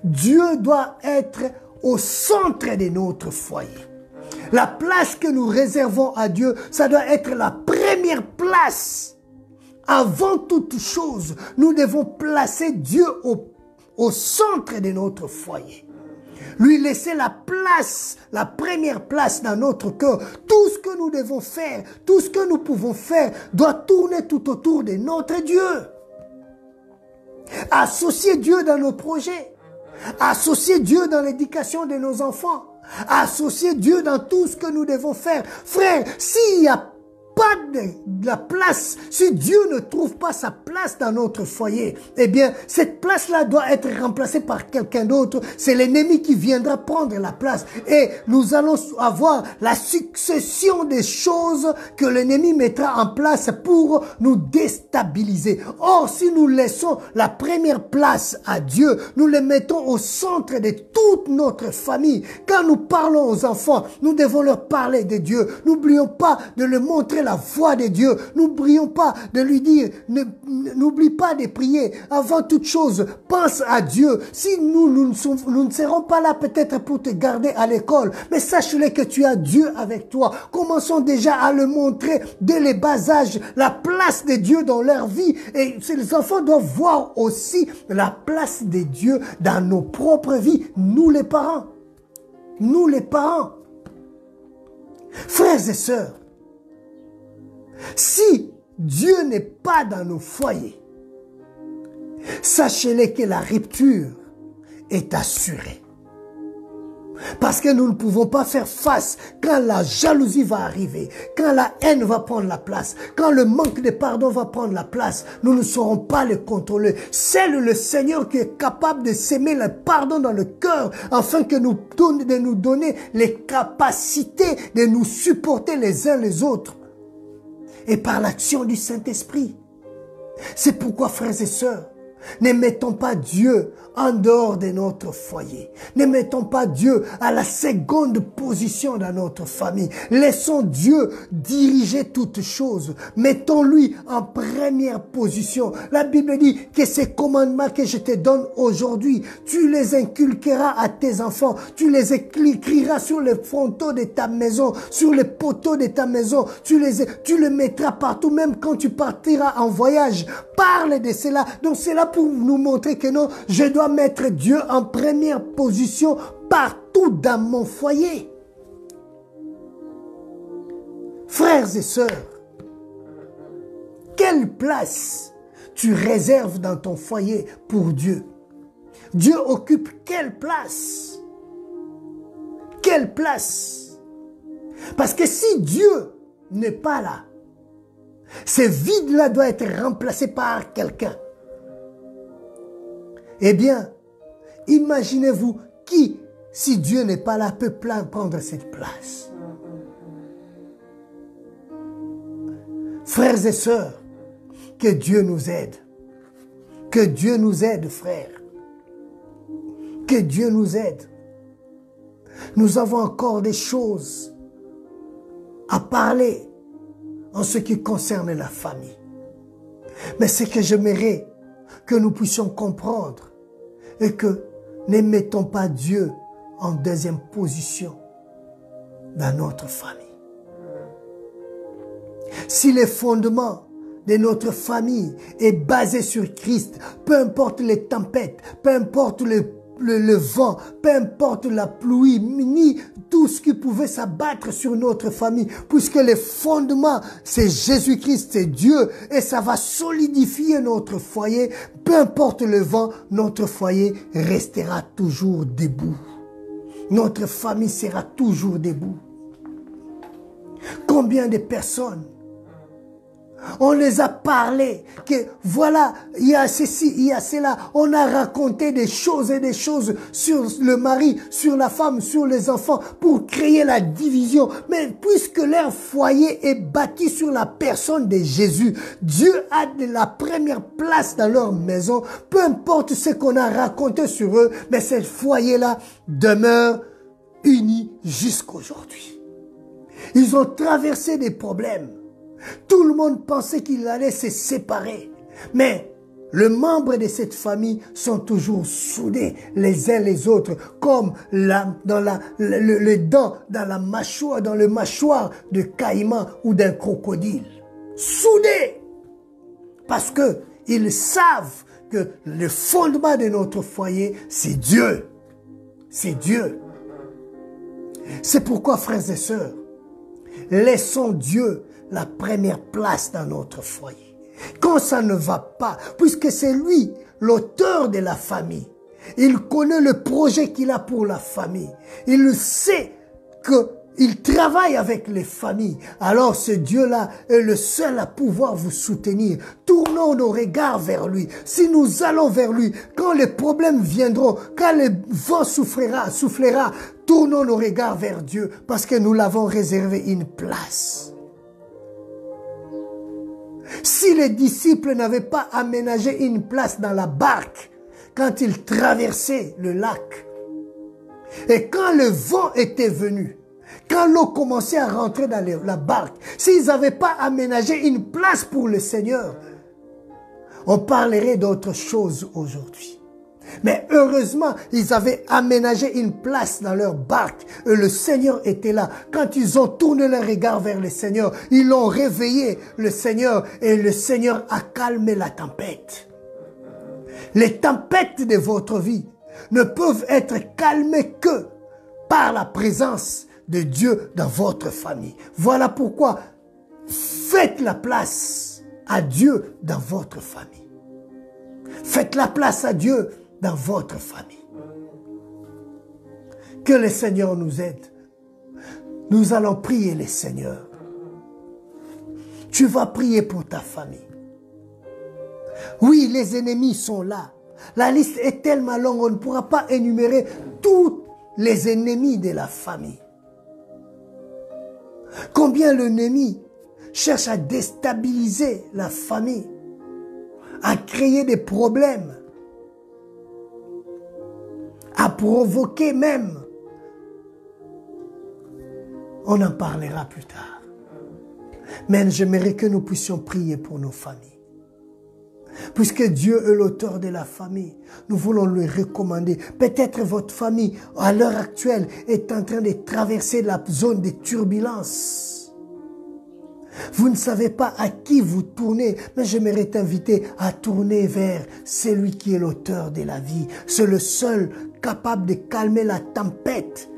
Dieu doit être au centre de notre foyer. La place que nous réservons à Dieu, ça doit être la première place. Avant toute chose, nous devons placer Dieu au centre de notre foyer. Lui laisser la place, la première place dans notre cœur. Tout ce que nous devons faire, tout ce que nous pouvons faire, doit tourner tout autour de notre Dieu. Associer Dieu dans nos projets. Associer Dieu dans l'éducation de nos enfants. Associer Dieu dans tout ce que nous devons faire. Frère, s'il n'y a pas de la place, si Dieu ne trouve pas sa place dans notre foyer, eh bien, cette place-là doit être remplacée par quelqu'un d'autre. C'est l'ennemi qui viendra prendre la place. Et nous allons avoir la succession des choses que l'ennemi mettra en place pour nous déstabiliser. Or, si nous laissons la première place à Dieu, nous le mettons au centre de toute notre famille. Quand nous parlons aux enfants, nous devons leur parler de Dieu. N'oublions pas de leur montrer la voix de Dieu. N'oublions pas de lui dire, n'oublie pas de prier. Avant toute chose, pense à Dieu. Si nous ne serons pas là peut-être pour te garder à l'école, mais sache-le que tu as Dieu avec toi. Commençons déjà à le montrer dès les bas âges, la place de Dieu dans leur vie. Et les enfants doivent voir aussi la place de Dieu dans nos propres vies. Nous les parents. Nous les parents. Frères et sœurs, si Dieu n'est pas dans nos foyers, sachez-le que la rupture est assurée. Parce que nous ne pouvons pas faire face quand la jalousie va arriver, quand la haine va prendre la place, quand le manque de pardon va prendre la place. Nous ne saurons pas le contrôler. C'est le Seigneur qui est capable de s'aimer le pardon dans le cœur afin de nous donner les capacités de nous supporter les uns les autres. Et par l'action du Saint-Esprit. C'est pourquoi, frères et sœurs, ne mettons pas Dieu en dehors de notre foyer. Ne mettons pas Dieu à la seconde position dans notre famille. Laissons Dieu diriger toutes choses. Mettons-lui en première position. La Bible dit que ces commandements que je te donne aujourd'hui, tu les inculqueras à tes enfants. Tu les écriras sur les frontons de ta maison, sur les poteaux de ta maison. Tu les mettras partout, même quand tu partiras en voyage. Parle de cela. Donc c'est là pour nous montrer que non, je dois mettre Dieu en première position partout dans mon foyer. Frères et sœurs, quelle place tu réserves dans ton foyer pour Dieu? Dieu occupe quelle place? Quelle place? Parce que si Dieu n'est pas là, ce vide-là doit être remplacé par quelqu'un. Eh bien, imaginez-vous qui, si Dieu n'est pas là, peut prendre cette place. Frères et sœurs, que Dieu nous aide. Que Dieu nous aide, frères. Que Dieu nous aide. Nous avons encore des choses à parler en ce qui concerne la famille. Mais ce que j'aimerais que nous puissions comprendre et que ne mettons pas Dieu en deuxième position dans notre famille. Si les fondements de notre famille est basé sur Christ, peu importe les tempêtes, peu importe le vent, peu importe la pluie, ni tout ce qui pouvait s'abattre sur notre famille, puisque les fondements, c'est Jésus-Christ, c'est Dieu, et ça va solidifier notre foyer. Peu importe le vent, notre foyer restera toujours debout. Notre famille sera toujours debout. Combien de personnes on les a parlé, que voilà, il y a ceci, il y a cela. On a raconté des choses et des choses sur le mari, sur la femme, sur les enfants, pour créer la division. Mais puisque leur foyer est bâti sur la personne de Jésus, Dieu a de la première place dans leur maison. Peu importe ce qu'on a raconté sur eux, mais ce foyer-là demeure uni jusqu'aujourd'hui. Ils ont traversé des problèmes. Tout le monde pensait qu'ils allaient se séparer. Mais les membres de cette famille sont toujours soudés les uns les autres, comme le dent dans le mâchoire de caïman ou d'un crocodile. Soudés! Parce que ils savent que le fondement de notre foyer, c'est Dieu. C'est Dieu. C'est pourquoi, frères et sœurs, laissons Dieu la première place dans notre foyer. Quand ça ne va pas, puisque c'est lui, l'auteur de la famille, il connaît le projet qu'il a pour la famille. Il sait qu'il travaille avec les familles. Alors ce Dieu-là est le seul à pouvoir vous soutenir. Tournons nos regards vers lui. Si nous allons vers lui, quand les problèmes viendront, quand le vent soufflera, tournons nos regards vers Dieu parce que nous l'avons réservé une place. Si les disciples n'avaient pas aménagé une place dans la barque quand ils traversaient le lac, et quand le vent était venu, quand l'eau commençait à rentrer dans la barque, s'ils n'avaient pas aménagé une place pour le Seigneur, on parlerait d'autre chose aujourd'hui. Mais heureusement, ils avaient aménagé une place dans leur barque et le Seigneur était là. Quand ils ont tourné leur regard vers le Seigneur, ils ont réveillé le Seigneur et le Seigneur a calmé la tempête. Les tempêtes de votre vie ne peuvent être calmées que par la présence de Dieu dans votre famille. Voilà pourquoi faites la place à Dieu dans votre famille. Faites la place à Dieu dans votre famille. Que le Seigneur nous aide. Nous allons prier le Seigneur. Tu vas prier pour ta famille. Oui, les ennemis sont là. La liste est tellement longue, on ne pourra pas énumérer tous les ennemis de la famille. Combien l'ennemi cherche à déstabiliser la famille, à créer des problèmes, à provoquer même. On en parlera plus tard. Mais j'aimerais que nous puissions prier pour nos familles. Puisque Dieu est l'auteur de la famille, nous voulons lui recommander. Peut-être votre famille, à l'heure actuelle, est en train de traverser la zone de turbulence. Vous ne savez pas à qui vous tournez, mais j'aimerais t'inviter à tourner vers celui qui est l'auteur de la vie. C'est le seul capable de calmer la tempête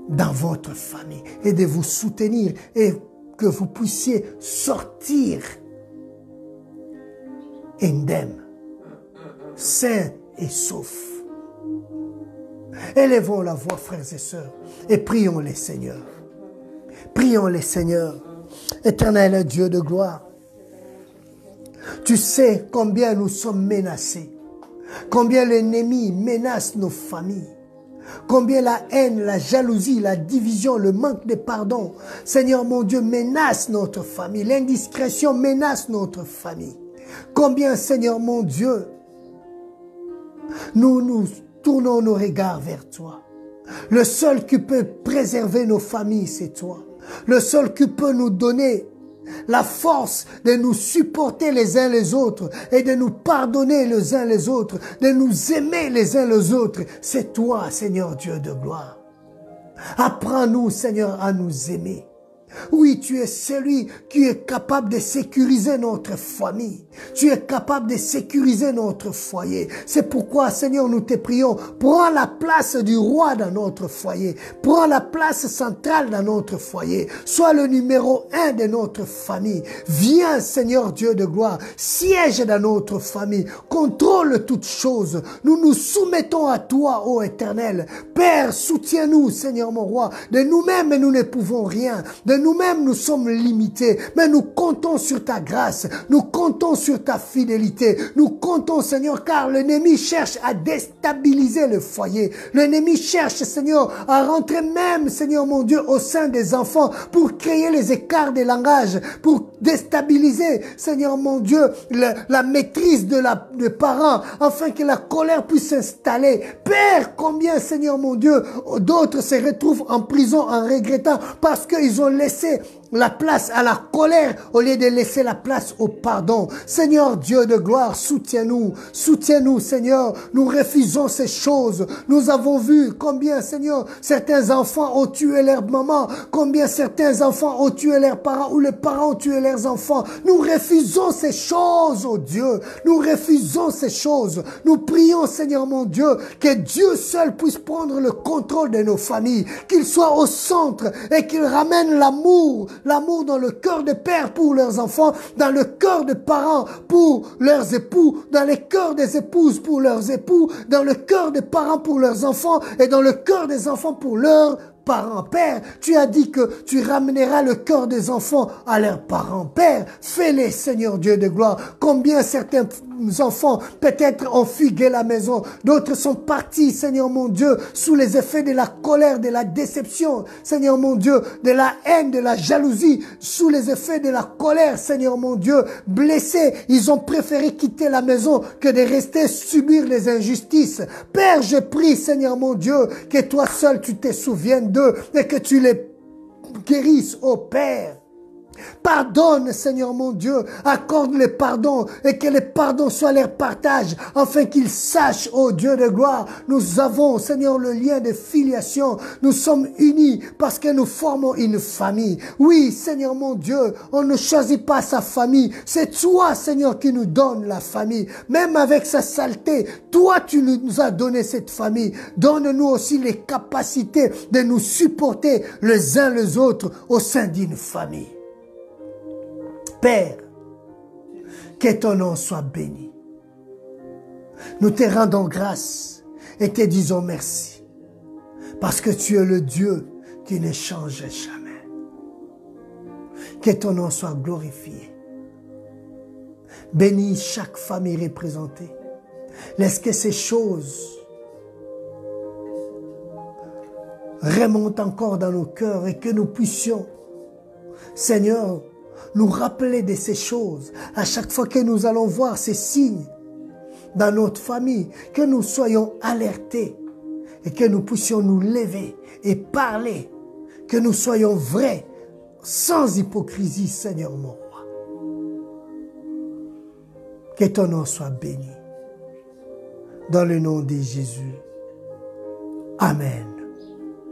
dans votre famille et de vous soutenir et que vous puissiez sortir indemne, sain et sauf. Élevons la voix, frères et sœurs, et prions les Seigneurs. Prions les Seigneurs. Éternel Dieu de gloire, tu sais combien nous sommes menacés, combien l'ennemi menace nos familles, combien la haine, la jalousie, la division, le manque de pardon, Seigneur mon Dieu, menace notre famille, l'indiscrétion menace notre famille. Combien, Seigneur mon Dieu, nous tournons nos regards vers toi. Le seul qui peut préserver nos familles, c'est toi. Le seul qui peut nous donner la force de nous supporter les uns les autres et de nous pardonner les uns les autres, de nous aimer les uns les autres, c'est toi, Seigneur Dieu de gloire. Apprends-nous, Seigneur, à nous aimer. Oui, tu es celui qui est capable de sécuriser notre famille. Tu es capable de sécuriser notre foyer. C'est pourquoi, Seigneur, nous te prions, prends la place du roi dans notre foyer. Prends la place centrale dans notre foyer. Sois le numéro 1 de notre famille. Viens, Seigneur Dieu de gloire, siège dans notre famille. Contrôle toutes choses. Nous nous soumettons à toi, ô Éternel. Père, soutiens-nous, Seigneur mon roi. De nous-mêmes, nous ne pouvons rien. De nous-mêmes, nous sommes limités, mais nous comptons sur ta grâce, nous comptons sur ta fidélité, nous comptons, Seigneur, car l'ennemi cherche à déstabiliser le foyer. L'ennemi cherche, Seigneur, à rentrer même, Seigneur mon Dieu, au sein des enfants pour créer les écarts de langage, pour déstabiliser, Seigneur mon Dieu, la maîtrise des parents, afin que la colère puisse s'installer. Père, combien, Seigneur mon Dieu, d'autres se retrouvent en prison en regrettant parce qu'ils ont laissé la place à la colère au lieu de laisser la place au pardon. Seigneur Dieu de gloire, soutiens-nous, soutiens-nous, Seigneur. Nous refusons ces choses. Nous avons vu combien, Seigneur, certains enfants ont tué leur maman, combien certains enfants ont tué leurs parents ou les parents ont tué leurs enfants. Nous refusons ces choses, oh Dieu. Nous refusons ces choses. Nous prions, Seigneur mon Dieu, que Dieu seul puisse prendre le contrôle de nos familles, qu'il soit au centre et qu'il ramène l'amour dans le cœur des pères pour leurs enfants, dans le cœur des parents pour leurs époux, dans le cœur des épouses pour leurs époux, dans le cœur des parents pour leurs enfants et dans le cœur des enfants pour leurs parents. Père, tu as dit que tu ramèneras le cœur des enfants à leurs parents. Père, fais-les, Seigneur Dieu de gloire. Combien certains enfants peut-être ont fugué la maison, d'autres sont partis, Seigneur mon Dieu, sous les effets de la colère, de la déception, Seigneur mon Dieu, de la haine, de la jalousie, sous les effets de la colère, Seigneur mon Dieu, blessés, ils ont préféré quitter la maison que de rester subir les injustices. Père, je prie, Seigneur mon Dieu, que toi seul tu te souviennes d'eux et que tu les guérisses, ô Père. Pardonne, Seigneur mon Dieu, accorde le pardon et que le pardon soit leur partage, afin qu'ils sachent, ô Dieu de gloire, nous avons, Seigneur, le lien de filiation, nous sommes unis parce que nous formons une famille. Oui, Seigneur mon Dieu, on ne choisit pas sa famille, c'est toi, Seigneur, qui nous donne la famille, même avec sa saleté, toi tu nous as donné cette famille, donne-nous aussi les capacités de nous supporter les uns les autres au sein d'une famille. Père, que ton nom soit béni. Nous te rendons grâce et te disons merci. Parce que tu es le Dieu qui ne change jamais. Que ton nom soit glorifié. Bénis chaque famille représentée. Laisse que ces choses remontent encore dans nos cœurs et que nous puissions, Seigneur, nous rappeler de ces choses à chaque fois que nous allons voir ces signes dans notre famille, que nous soyons alertés et que nous puissions nous lever et parler, que nous soyons vrais, sans hypocrisie, Seigneur mon roi. Que ton nom soit béni. Dans le nom de Jésus. Amen.